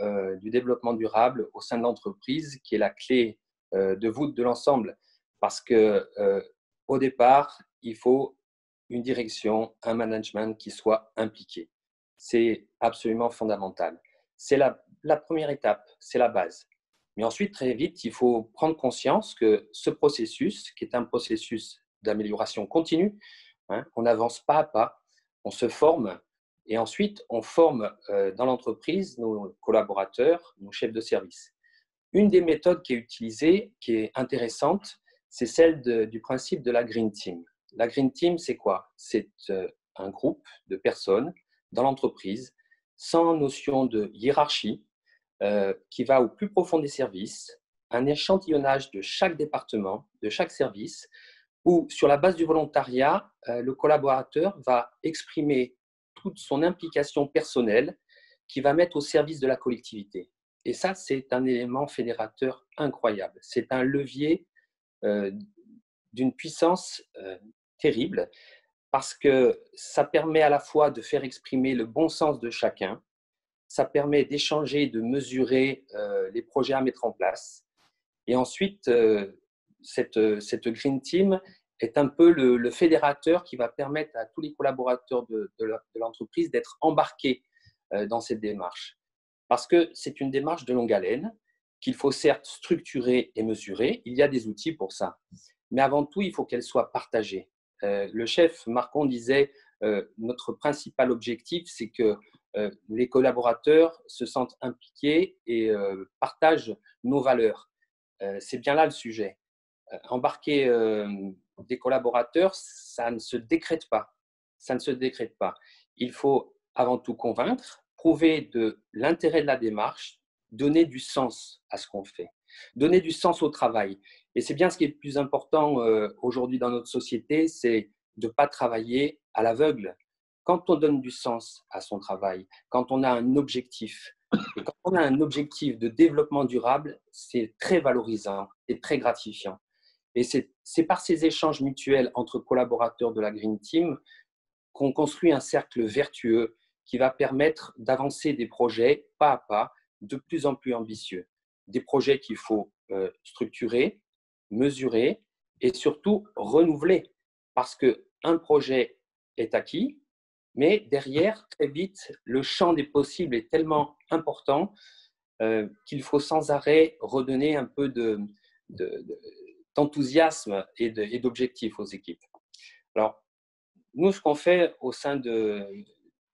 du développement durable au sein de l'entreprise qui est la clé de voûte de l'ensemble. Parce que au départ, il faut une direction, un management qui soit impliqué. C'est absolument fondamental. C'est la première étape, c'est la base. Mais ensuite, très vite, il faut prendre conscience que ce processus, qui est un processus d'amélioration continue, on avance pas à pas, on se forme et ensuite on forme dans l'entreprise nos collaborateurs, nos chefs de service. Une des méthodes qui est utilisée, qui est intéressante, c'est celle du principe de la Green Team. La Green Team, c'est quoi? C'est un groupe de personnes dans l'entreprise sans notion de hiérarchie qui va au plus profond des services, un échantillonnage de chaque département, de chaque service, où sur la base du volontariat, le collaborateur va exprimer toute son implication personnelle qui va mettre au service de la collectivité. Et ça, c'est un élément fédérateur incroyable. C'est un levier d'une puissance terrible parce que ça permet à la fois de faire exprimer le bon sens de chacun, ça permet d'échanger, de mesurer les projets à mettre en place. Et ensuite, cette Green Team est un peu le fédérateur qui va permettre à tous les collaborateurs de l'entreprise d'être embarqués dans cette démarche. Parce que c'est une démarche de longue haleine qu'il faut certes structurer et mesurer. Il y a des outils pour ça. Mais avant tout, il faut qu'elle soit partagée. Le chef Marcon disait notre principal objectif, c'est que les collaborateurs se sentent impliqués et partagent nos valeurs. C'est bien là le sujet. Embarquer des collaborateurs, ça ne se décrète pas. Ça ne se décrète pas. Il faut avant tout convaincre, prouver de l'intérêt de la démarche, donner du sens à ce qu'on fait, donner du sens au travail. Et c'est bien ce qui est le plus important aujourd'hui dans notre société, c'est de ne pas travailler à l'aveugle. Quand on donne du sens à son travail, quand on a un objectif, et quand on a un objectif de développement durable, c'est très valorisant et très gratifiant. Et c'est par ces échanges mutuels entre collaborateurs de la Green Team qu'on construit un cercle vertueux qui va permettre d'avancer des projets pas à pas de plus en plus ambitieux. Des projets qu'il faut structurer, mesurer et surtout renouveler. Parce qu'un projet est acquis, mais derrière, très vite, le champ des possibles est tellement important qu'il faut sans arrêt redonner un peu d'enthousiasme et d'objectifs aux équipes. Alors, nous, ce qu'on fait au sein de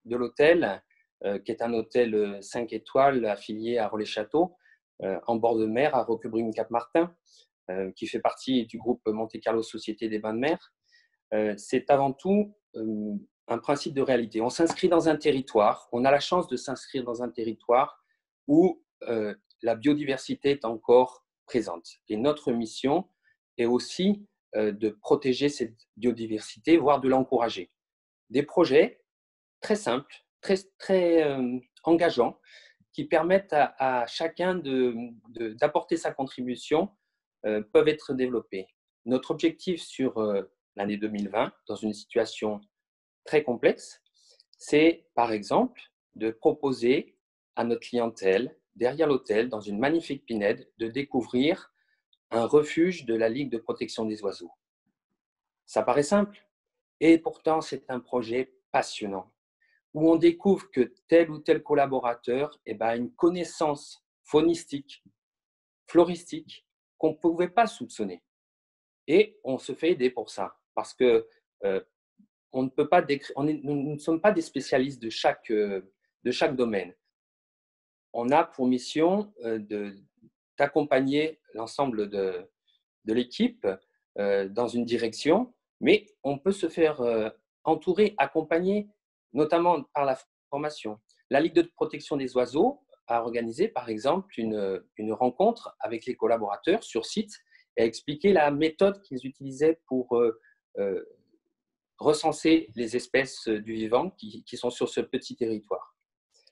l'hôtel, qui est un hôtel 5 étoiles affilié à Relais-Château, en bord de mer, à Roquebrune-Cap-Martin, qui fait partie du groupe Monte Carlo Société des Bains de Mer. C'est avant tout un principe de réalité. On s'inscrit dans un territoire, on a la chance de s'inscrire dans un territoire où la biodiversité est encore présente. Et notre mission est aussi de protéger cette biodiversité, voire de l'encourager. Des projets très simples, très engageants, qui permettent à chacun d'apporter sa contribution, peuvent être développés. Notre objectif sur l'année 2020, dans une situation très complexe, c'est par exemple de proposer à notre clientèle, derrière l'hôtel, dans une magnifique pinède, de découvrir un refuge de la Ligue de protection des oiseaux. Ça paraît simple, et pourtant c'est un projet passionnant, où on découvre que tel ou tel collaborateur a une connaissance faunistique, floristique, qu'on ne pouvait pas soupçonner. Et on se fait aider pour ça, parce que on ne peut pas nous ne sommes pas des spécialistes de chaque domaine. On a pour mission d'accompagner l'ensemble de l'équipe dans une direction, mais on peut se faire entourer, accompagner, notamment par la formation. La Ligue de protection des oiseaux a organisé, par exemple, une rencontre avec les collaborateurs sur site et a expliqué la méthode qu'ils utilisaient pour recenser les espèces du vivant qui sont sur ce petit territoire.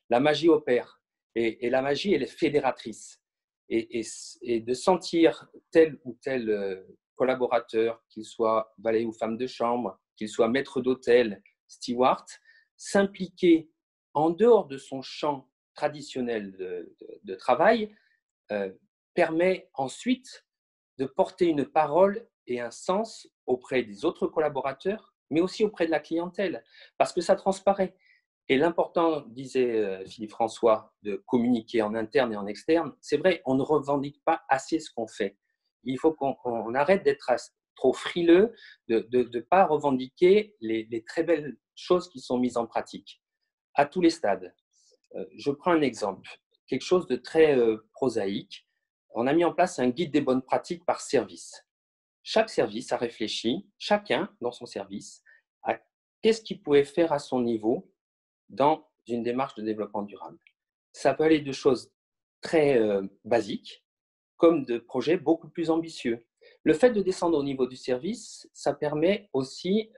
La magie opère et la magie, elle est fédératrice. Et de sentir tel ou tel collaborateur, qu'il soit valet ou femme de chambre, qu'il soit maître d'hôtel, steward, s'impliquer en dehors de son champ traditionnel de travail permet ensuite de porter une parole et un sens auprès des autres collaborateurs, mais aussi auprès de la clientèle, parce que ça transparaît. Et l'important, disait Philippe François, de communiquer en interne et en externe, c'est vrai, on ne revendique pas assez ce qu'on fait. Il faut qu'on arrête d'être trop frileux, de ne pas revendiquer les très belles choses qui sont mises en pratique, à tous les stades. Je prends un exemple, quelque chose de très prosaïque. On a mis en place un guide des bonnes pratiques par service. Chaque service a réfléchi, chacun dans son service, à qu'est-ce qu'il pouvait faire à son niveau dans une démarche de développement durable. Ça peut aller de choses très basiques, comme de projets beaucoup plus ambitieux. Le fait de descendre au niveau du service, ça permet aussi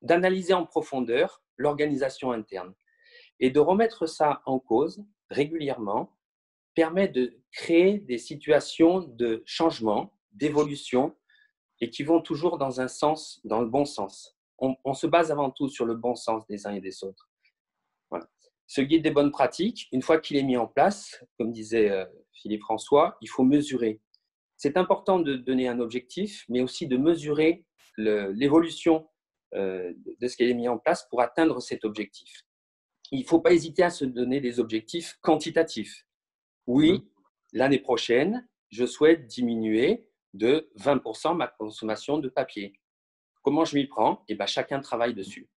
d'analyser en profondeur l'organisation interne. Et de remettre ça en cause régulièrement permet de créer des situations de changement, d'évolution, et qui vont toujours dans le bon sens. On se base avant tout sur le bon sens des uns et des autres. Voilà. Ce guide des bonnes pratiques, une fois qu'il est mis en place, comme disait Philippe François, il faut mesurer. C'est important de donner un objectif, mais aussi de mesurer l'évolution de ce qui est mis en place pour atteindre cet objectif. Il ne faut pas hésiter à se donner des objectifs quantitatifs. Oui, l'année prochaine, je souhaite diminuer de 20% ma consommation de papier. Comment je m'y prends? Chacun travaille dessus.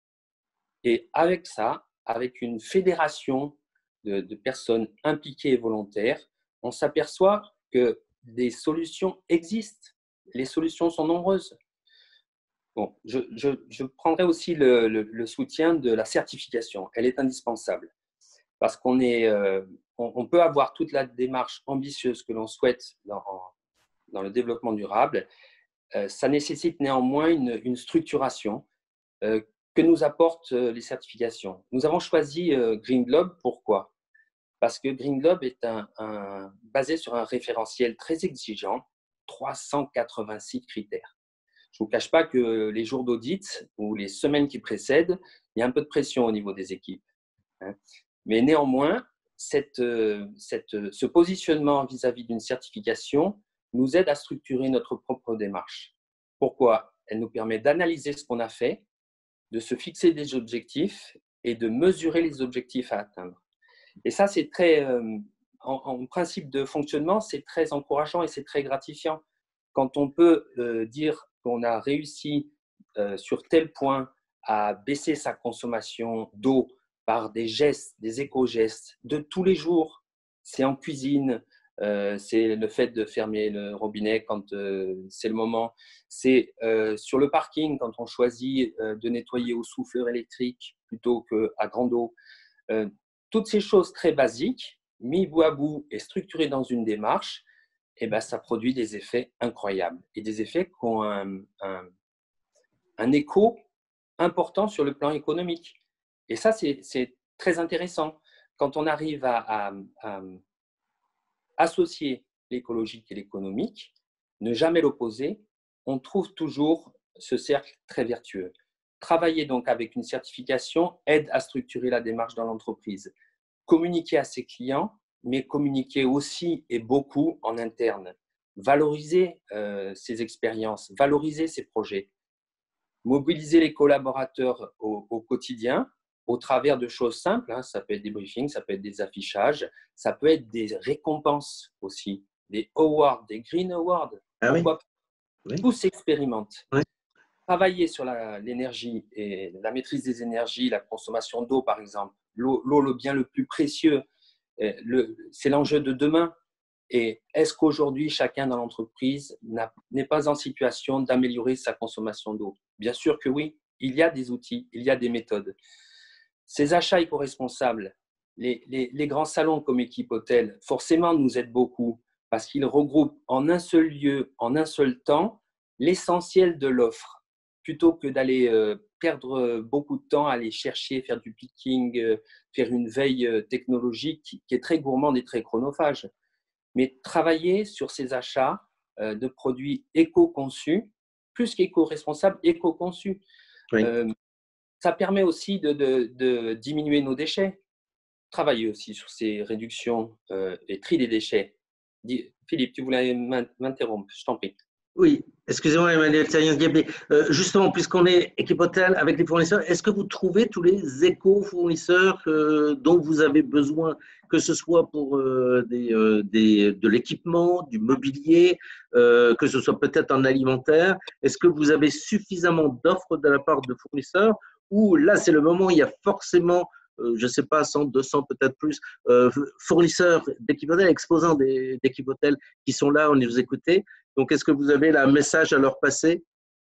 Et avec ça, avec une fédération de personnes impliquées et volontaires, on s'aperçoit que des solutions existent. Les solutions sont nombreuses. Bon, je prendrai aussi le soutien de la certification. Elle est indispensable parce on peut avoir toute la démarche ambitieuse que l'on souhaite dans le développement durable. Ça nécessite néanmoins une structuration que nous apportent les certifications. Nous avons choisi Green Globe. Pourquoi? Parce que Green Globe est basé sur un référentiel très exigeant, 386 critères. Je ne vous cache pas que les jours d'audit ou les semaines qui précèdent, il y a un peu de pression au niveau des équipes. Mais néanmoins, ce positionnement vis-à-vis d'une certification nous aide à structurer notre propre démarche. Pourquoi? Elle nous permet d'analyser ce qu'on a fait, de se fixer des objectifs et de mesurer les objectifs à atteindre. Et ça, c'est très, en principe de fonctionnement, c'est très encourageant et c'est très gratifiant. Quand on peut dire qu'on a réussi sur tel point à baisser sa consommation d'eau par des gestes, des éco-gestes de tous les jours. C'est en cuisine, c'est le fait de fermer le robinet quand c'est le moment. C'est sur le parking quand on choisit de nettoyer au souffleur électrique plutôt qu'à grande eau. Toutes ces choses très basiques, mis bout à bout et structurées dans une démarche, eh ben, ça produit des effets incroyables et des effets qui ont un écho important sur le plan économique. Et ça, c'est très intéressant. Quand on arrive à associer l'écologique et l'économique, ne jamais l'opposer, on trouve toujours ce cercle très vertueux. Travailler donc avec une certification aide à structurer la démarche dans l'entreprise. Communiquer à ses clients, mais communiquer aussi et beaucoup en interne. Valoriser ses expériences, valoriser ses projets. Mobiliser les collaborateurs au quotidien au travers de choses simples. Hein. Ça peut être des briefings, ça peut être des affichages, ça peut être des récompenses aussi, des awards, des green awards. Ah oui. Pourquoi Oui. Tout s'expérimente. Oui. Travailler sur l'énergie et la maîtrise des énergies, la consommation d'eau par exemple. L'eau, le bien le plus précieux, c'est l'enjeu de demain. Et est-ce qu'aujourd'hui, chacun dans l'entreprise n'est pas en situation d'améliorer sa consommation d'eau? Bien sûr que oui, il y a des outils, il y a des méthodes. Ces achats éco-responsables, les grands salons comme Équipe Hôtel, forcément nous aident beaucoup parce qu'ils regroupent en un seul lieu, en un seul temps, l'essentiel de l'offre, plutôt que d'aller perdre beaucoup de temps à aller chercher, faire du picking, faire une veille technologique qui est très gourmande et très chronophage. Mais travailler sur ces achats de produits éco-conçus, plus qu'éco-responsables, éco-conçus. Oui. Ça permet aussi de diminuer nos déchets. Travailler aussi sur ces réductions et tri des déchets. Philippe, tu voulais m'interrompre, je t'en prie. Oui, excusez-moi Emmanuel Taillon-Diablé. Justement, puisqu'on est équipe hôtel avec les fournisseurs, est-ce que vous trouvez tous les éco-fournisseurs dont vous avez besoin, que ce soit pour de l'équipement, du mobilier, que ce soit peut-être en alimentaire? Est-ce que vous avez suffisamment d'offres de la part de fournisseurs ou là, c'est le moment où il y a forcément, je ne sais pas, 100, 200, peut-être plus, fournisseurs d'équipe hôtel, exposants d'équipe hôtel qui sont là, on les vous écoutez. Donc, est-ce que vous avez un message à leur passer?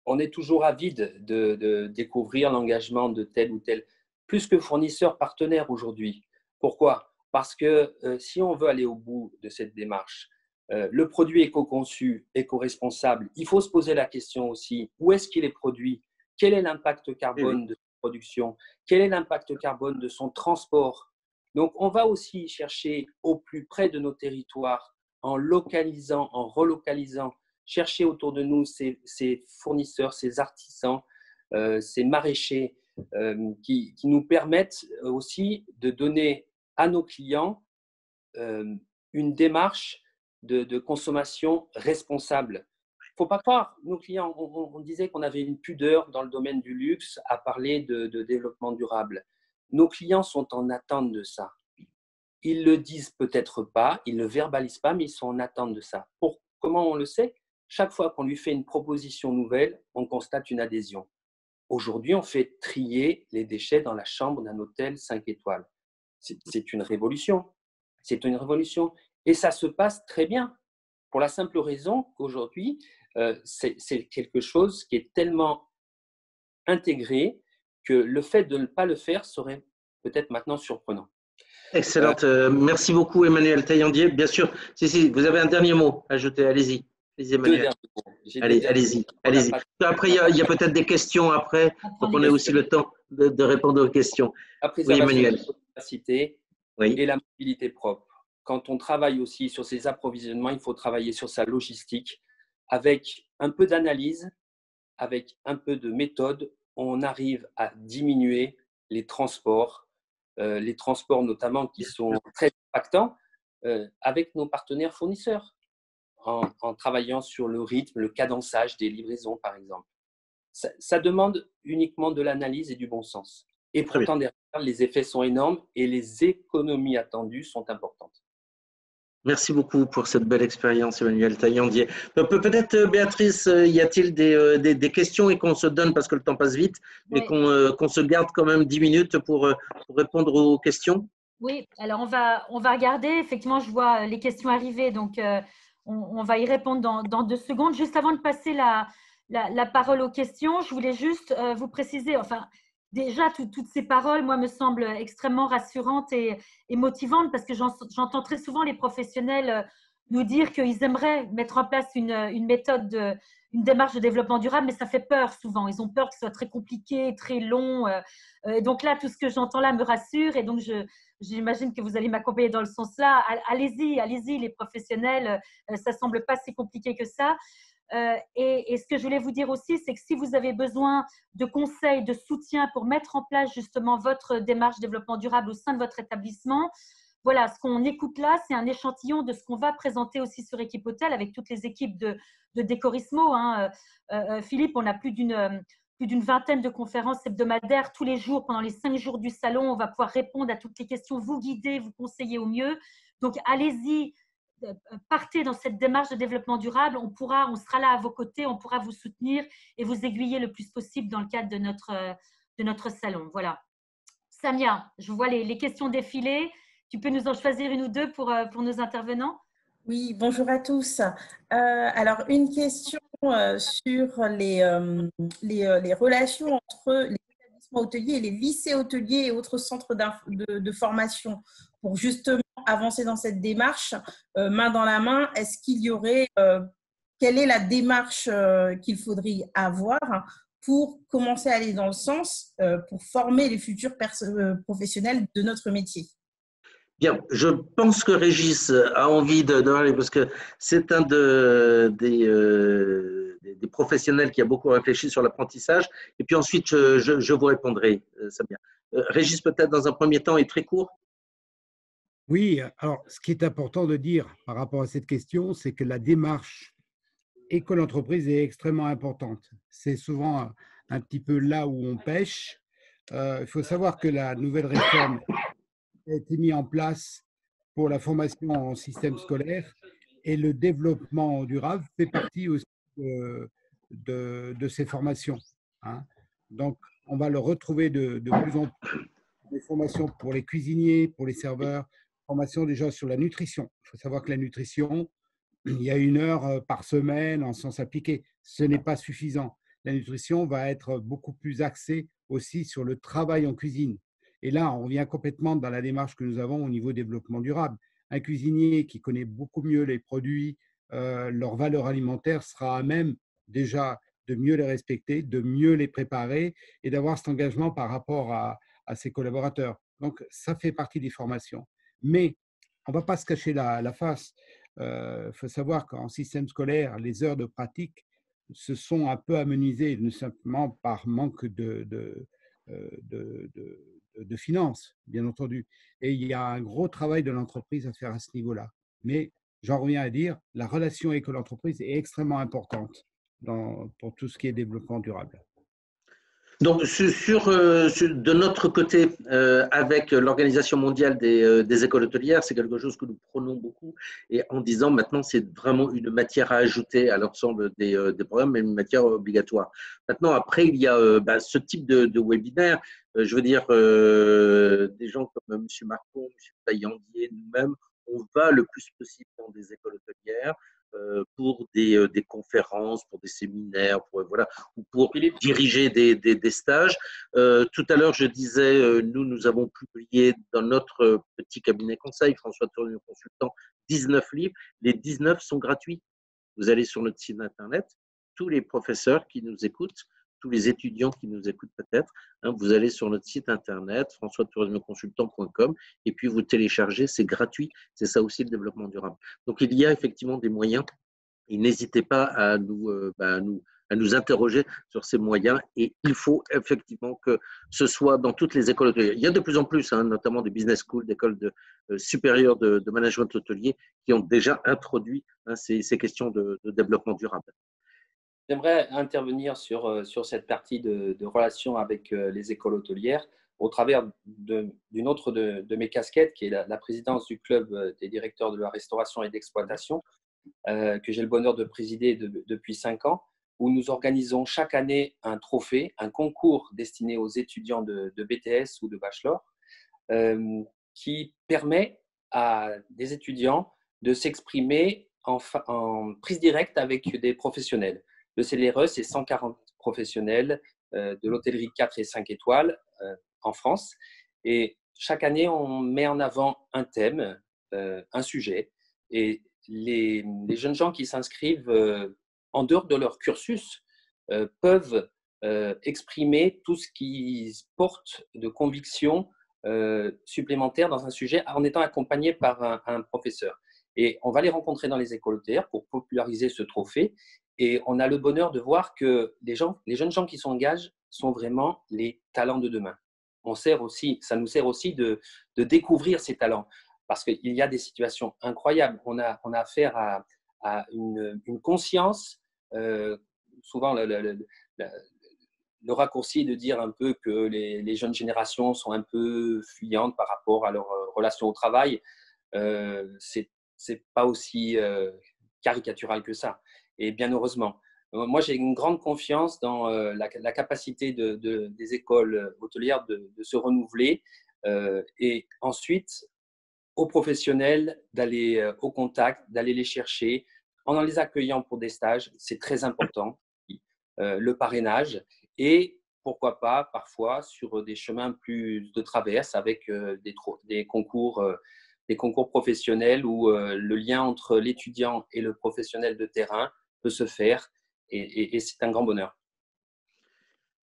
On est toujours avide de découvrir l'engagement de tel ou tel, plus que fournisseur partenaire aujourd'hui. Pourquoi? Parce que si on veut aller au bout de cette démarche, le produit éco-conçu, éco-responsable, il faut se poser la question aussi, où est-ce qu'il est produit? Quel est l'impact carbone de sa production? Quel est l'impact carbone de son transport? Donc, on va aussi chercher au plus près de nos territoires, en localisant, en relocalisant, chercher autour de nous ces fournisseurs, ces artisans, ces maraîchers qui nous permettent aussi de donner à nos clients une démarche de consommation responsable. Il ne faut pas croire, nos clients, on disait qu'on avait une pudeur dans le domaine du luxe à parler de développement durable. Nos clients sont en attente de ça. Ils ne le disent peut-être pas, ils ne le verbalisent pas, mais ils sont en attente de ça. Comment on le sait? Chaque fois qu'on lui fait une proposition nouvelle, on constate une adhésion. Aujourd'hui, on fait trier les déchets dans la chambre d'un hôtel 5 étoiles. C'est une révolution. C'est une révolution. Et ça se passe très bien, pour la simple raison qu'aujourd'hui, c'est quelque chose qui est tellement intégré que le fait de ne pas le faire serait peut-être maintenant surprenant. Excellente. Merci beaucoup, Emmanuel Taillandier. Bien sûr, si, vous avez un dernier mot à ajouter. Allez-y. Allez-y, Emmanuel. Allez-y. Après, il y a peut-être des questions après, donc on a aussi le temps de répondre aux questions. La préservation oui, Emmanuel. de la biodiversité et la mobilité propre. Quand on travaille aussi sur ses approvisionnements, il faut travailler sur sa logistique. Avec un peu d'analyse, avec un peu de méthode, on arrive à diminuer les transports notamment qui sont très impactants avec nos partenaires fournisseurs, en travaillant sur le rythme, le cadençage des livraisons, par exemple. Ça demande uniquement de l'analyse et du bon sens. Et pourtant, derrière, les effets sont énormes et les économies attendues sont importantes. Merci beaucoup pour cette belle expérience, Emmanuel Taillandier. Peut-être, Béatrice, y a-t-il des questions et qu'on se donne, parce que le temps passe vite, mais Oui. qu'on se garde quand même 10 minutes pour répondre aux questions? Oui, alors on va regarder. Effectivement, je vois les questions arriver, donc on va y répondre dans 2 secondes. Juste avant de passer la parole aux questions, je voulais juste vous préciser, enfin, déjà, toutes ces paroles, moi, me semblent extrêmement rassurantes et motivantes parce que j'entends très souvent les professionnels nous dire qu'ils aimeraient mettre en place une méthode, une démarche de développement durable, mais ça fait peur souvent. Ils ont peur que ce soit très compliqué, très long. Donc là, tout ce que j'entends là me rassure et donc j'imagine que vous allez m'accompagner dans le sens là. Allez-y, allez-y, les professionnels. Ça semble pas si compliqué que ça. Et ce que je voulais vous dire aussi, c'est que si vous avez besoin de conseils, de soutien pour mettre en place justement votre démarche développement durable au sein de votre établissement, voilà, ce qu'on écoute là, c'est un échantillon de ce qu'on va présenter aussi sur Equipotel avec toutes les équipes de Décorismo. Hein. Philippe, on a plus d'une vingtaine de conférences hebdomadaires tous les jours pendant les 5 jours du salon. On va pouvoir répondre à toutes les questions, vous guider, vous conseiller au mieux. Donc, allez-y, partez dans cette démarche de développement durable. On sera là à vos côtés, on pourra vous soutenir et vous aiguiller le plus possible dans le cadre de notre salon. Voilà. Samia, je vois les questions défiler. Tu peux nous en choisir une ou deux pour nos intervenants? Oui, bonjour à tous. Alors, une question sur les relations entre les établissements hôteliers et les lycées hôteliers et autres centres de formation pour justement avancer dans cette démarche main dans la main. Est-ce qu'il y aurait, quelle est la démarche qu'il faudrait avoir pour commencer à aller dans le sens pour former les futurs professionnels de notre métier? Bien, je pense que Régis a envie de parler parce que c'est un des professionnels qui a beaucoup réfléchi sur l'apprentissage. Et puis ensuite, je vous répondrai, Samia. Régis, peut-être dans un premier temps et très court. Oui, alors ce qui est important de dire par rapport à cette question, c'est que la démarche école-entreprise est extrêmement importante. C'est souvent un petit peu là où on pêche. Il faut savoir que la nouvelle réforme a été mise en place pour la formation en système scolaire et le développement durable fait partie aussi de ces formations. Hein. Donc, on va le retrouver de plus en plus, des formations pour les cuisiniers, pour les serveurs, formation déjà sur la nutrition. Il faut savoir que la nutrition, il y a 1 heure par semaine en sciences appliquées. Ce n'est pas suffisant. La nutrition va être beaucoup plus axée aussi sur le travail en cuisine. Et là, on revient complètement dans la démarche que nous avons au niveau développement durable. Un cuisinier qui connaît beaucoup mieux les produits, leur valeur alimentaire sera à même déjà de mieux les respecter, de mieux les préparer et d'avoir cet engagement par rapport à ses collaborateurs. Donc, ça fait partie des formations. Mais on ne va pas se cacher la face. Faut savoir qu'en système scolaire, les heures de pratique se sont un peu amenuisées, non simplement par manque de finances, bien entendu. Et il y a un gros travail de l'entreprise à faire à ce niveau-là. Mais j'en reviens à dire, la relation école-entreprise est extrêmement importante pour tout ce qui est développement durable. Donc, de notre côté, avec l'Organisation mondiale des écoles hôtelières, c'est quelque chose que nous prônons beaucoup et en disant maintenant c'est vraiment une matière à ajouter à l'ensemble des programmes, mais une matière obligatoire. Maintenant, après, il y a ce type de webinaire. Je veux dire, des gens comme M. Marcon, M. Taillandier, nous-mêmes, on va le plus possible dans des écoles hôtelières pour des conférences, pour des séminaires, voilà, ou pour diriger des stages. Tout à l'heure, je disais, nous avons publié dans notre petit cabinet conseil, François Tournier Consultant, 19 livres. Les 19 sont gratuits. Vous allez sur notre site internet, tous les professeurs qui nous écoutent, tous les étudiants qui nous écoutent peut-être, hein, vous allez sur notre site internet, françoistourismeconsultant.com, et puis vous téléchargez, c'est gratuit. C'est ça aussi le développement durable. Donc, il y a effectivement des moyens. Et n'hésitez pas à nous interroger sur ces moyens. Et il faut effectivement que ce soit dans toutes les écoles hôtelières. Il y a de plus en plus, hein, notamment des business schools, d'écoles supérieures de management hôtelier qui ont déjà introduit ces questions de développement durable. J'aimerais intervenir sur cette partie de relation avec les écoles hôtelières au travers d'une autre de mes casquettes, qui est la présidence du club des directeurs de la restauration et d'exploitation, que j'ai le bonheur de présider depuis 5 ans, où nous organisons chaque année un trophée, un concours destiné aux étudiants de BTS ou de bachelor, qui permet à des étudiants de s'exprimer en prise directe avec des professionnels. Le CLRE, c'est 140 professionnels de l'hôtellerie 4 et 5 étoiles en France. Et chaque année, on met en avant un thème, un sujet. Et les jeunes gens qui s'inscrivent en dehors de leur cursus peuvent exprimer tout ce qui porte de conviction supplémentaire dans un sujet en étant accompagnés par un professeur. Et on va les rencontrer dans les écoles hôtelières pour populariser ce trophée. Et on a le bonheur de voir que les jeunes gens qui s'engagent sont vraiment les talents de demain. Ça nous sert aussi de découvrir ces talents, parce qu'il y a des situations incroyables. On a affaire à une conscience, souvent le raccourci est de dire un peu que les jeunes générations sont un peu fuyantes par rapport à leur relation au travail. C'est pas aussi caricatural que ça. Et bien heureusement. Moi, j'ai une grande confiance dans la capacité des écoles hôtelières de se renouveler et ensuite aux professionnels d'aller au contact, d'aller les chercher en les accueillant pour des stages. C'est très important. Le parrainage et pourquoi pas parfois sur des chemins plus de traverse avec des concours professionnels où le lien entre l'étudiant et le professionnel de terrain peut se faire et c'est un grand bonheur.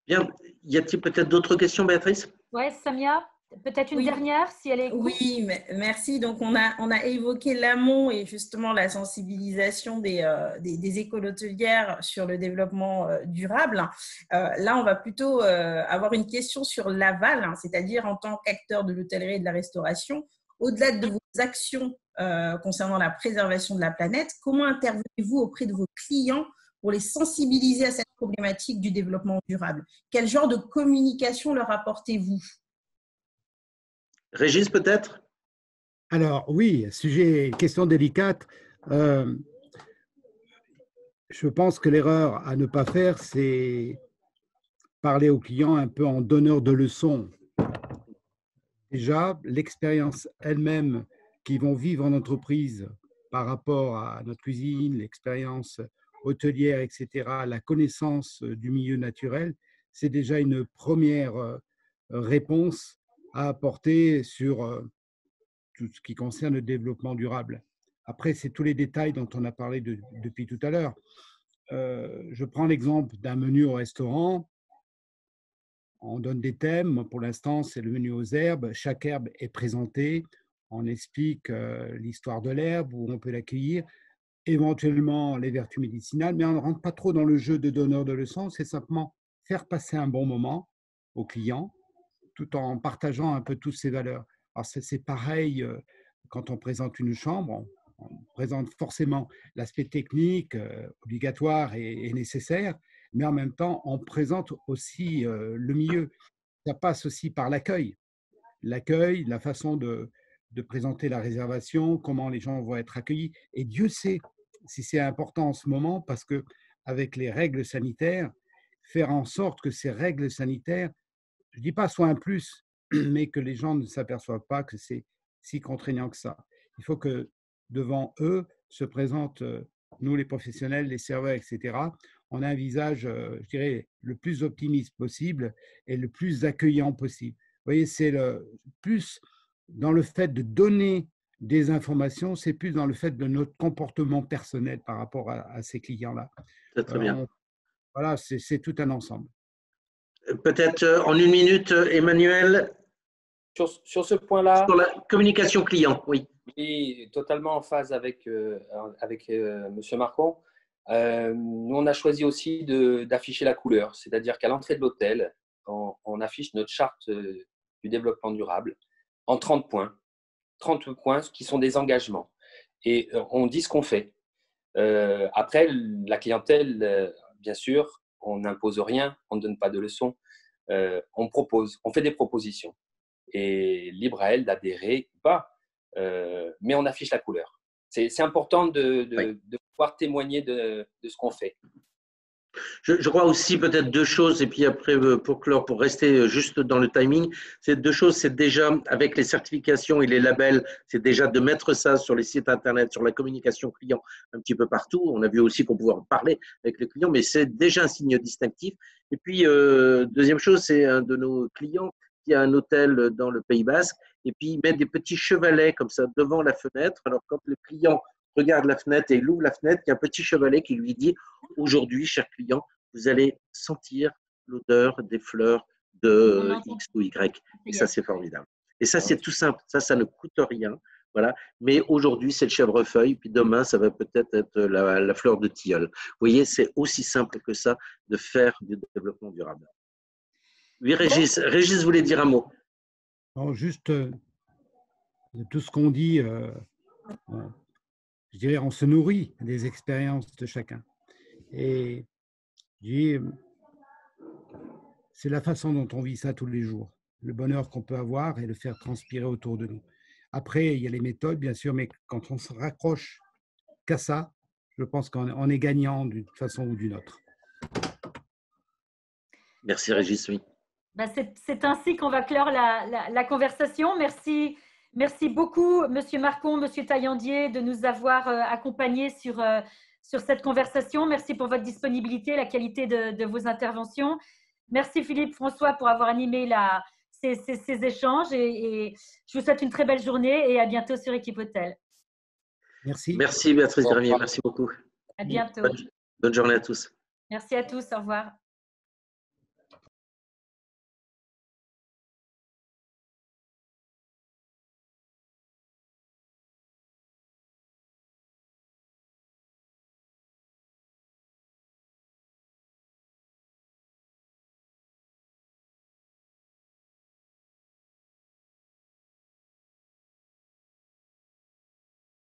Bien, y a-t-il peut-être d'autres questions, Béatrice? Oui, Samia, peut-être une dernière si elle est. Oui, merci. Donc, on a évoqué l'amont et justement la sensibilisation des écoles hôtelières sur le développement durable. Là, on va plutôt avoir une question sur l'aval, c'est-à-dire en tant qu'acteur de l'hôtellerie et de la restauration, au-delà de vos actions concernant la préservation de la planète, comment intervenez-vous auprès de vos clients pour les sensibiliser à cette problématique du développement durable? Quel genre de communication leur apportez-vous? Régis, peut-être? Alors oui, question délicate. Je pense que l'erreur à ne pas faire, c'est parler aux clients un peu en donneur de leçons. Déjà, l'expérience elle-même qu'ils vont vivre en entreprise par rapport à notre cuisine, l'expérience hôtelière, etc., la connaissance du milieu naturel, c'est déjà une première réponse à apporter sur tout ce qui concerne le développement durable. Après, c'est tous les détails dont on a parlé depuis tout à l'heure. Je prends l'exemple d'un menu au restaurant. On donne des thèmes. Pour l'instant, c'est le menu aux herbes. Chaque herbe est présentée. On explique l'histoire de l'herbe, où on peut l'accueillir, éventuellement les vertus médicinales, mais on ne rentre pas trop dans le jeu de donneur de leçons. C'est simplement faire passer un bon moment aux clients, tout en partageant un peu toutes ces valeurs. Alors, c'est pareil quand on présente une chambre. On présente forcément l'aspect technique obligatoire et nécessaire, mais en même temps, on présente aussi le milieu. Ça passe aussi par l'accueil. L'accueil, la façon de présenter la réservation, comment les gens vont être accueillis. Et Dieu sait si c'est important en ce moment, parce qu'avec les règles sanitaires, faire en sorte que ces règles sanitaires, je ne dis pas soient un plus, mais que les gens ne s'aperçoivent pas que c'est si contraignant que ça. Il faut que devant eux se présentent, nous les professionnels, les serveurs, etc. On a un visage, je dirais, le plus optimiste possible et le plus accueillant possible. Vous voyez, c'est plus dans le fait de donner des informations, c'est plus dans le fait de notre comportement personnel par rapport à ces clients-là. C'est très bien. Voilà, c'est tout un ensemble. Peut-être en une minute, Emmanuel. Sur ce point-là. Sur la communication client, oui. Oui, totalement en phase avec M. Marcon. Nous, on a choisi aussi d'afficher la couleur, c'est-à-dire qu'à l'entrée de l'hôtel, on affiche notre charte du développement durable en 30 points. 30 points qui sont des engagements. Et on dit ce qu'on fait. Après, la clientèle, bien sûr, on n'impose rien, on ne donne pas de leçons. on fait des propositions. Et libre à elle d'adhérer ou pas, mais on affiche la couleur. C'est important de pouvoir témoigner de ce qu'on fait. Je crois aussi peut-être deux choses, et puis après pour clore, pour rester juste dans le timing, c'est deux choses, c'est déjà avec les certifications et les labels, c'est déjà de mettre ça sur les sites internet, sur la communication client un petit peu partout. On a vu aussi qu'on pouvait en parler avec les clients, mais c'est déjà un signe distinctif. Et puis deuxième chose, c'est un de nos clients qui a un hôtel dans le Pays Basque, et puis il met des petits chevalets comme ça devant la fenêtre. Alors quand le client regarde la fenêtre et il ouvre la fenêtre, il y a un petit chevalet qui lui dit « Aujourd'hui, cher client, vous allez sentir l'odeur des fleurs de X ou Y. » Et ça, c'est formidable. Et ça, c'est tout simple. Ça ne coûte rien. Voilà. Mais aujourd'hui, c'est le chèvrefeuille. Puis demain, ça va peut-être être la fleur de tilleul. Vous voyez, c'est aussi simple que ça de faire du développement durable. Oui, Régis. Régis voulait dire un mot. Non, juste de tout ce qu'on dit, je dirais, on se nourrit des expériences de chacun. Et c'est la façon dont on vit ça tous les jours, le bonheur qu'on peut avoir et le faire transpirer autour de nous. Après, il y a les méthodes, bien sûr, mais quand on se raccroche qu'à ça, je pense qu'on est gagnant d'une façon ou d'une autre. Merci Régis, oui. C'est ainsi qu'on va clore la conversation. Merci beaucoup, Monsieur Marcon, Monsieur Taillandier, de nous avoir accompagnés sur cette conversation. Merci pour votre disponibilité, la qualité de vos interventions. Merci Philippe François pour avoir animé ces échanges et je vous souhaite une très belle journée et à bientôt sur Équipe Hôtel. Merci. Merci Béatrice Gravier, merci beaucoup. À bientôt. Bonne journée à tous. Merci à tous, au revoir.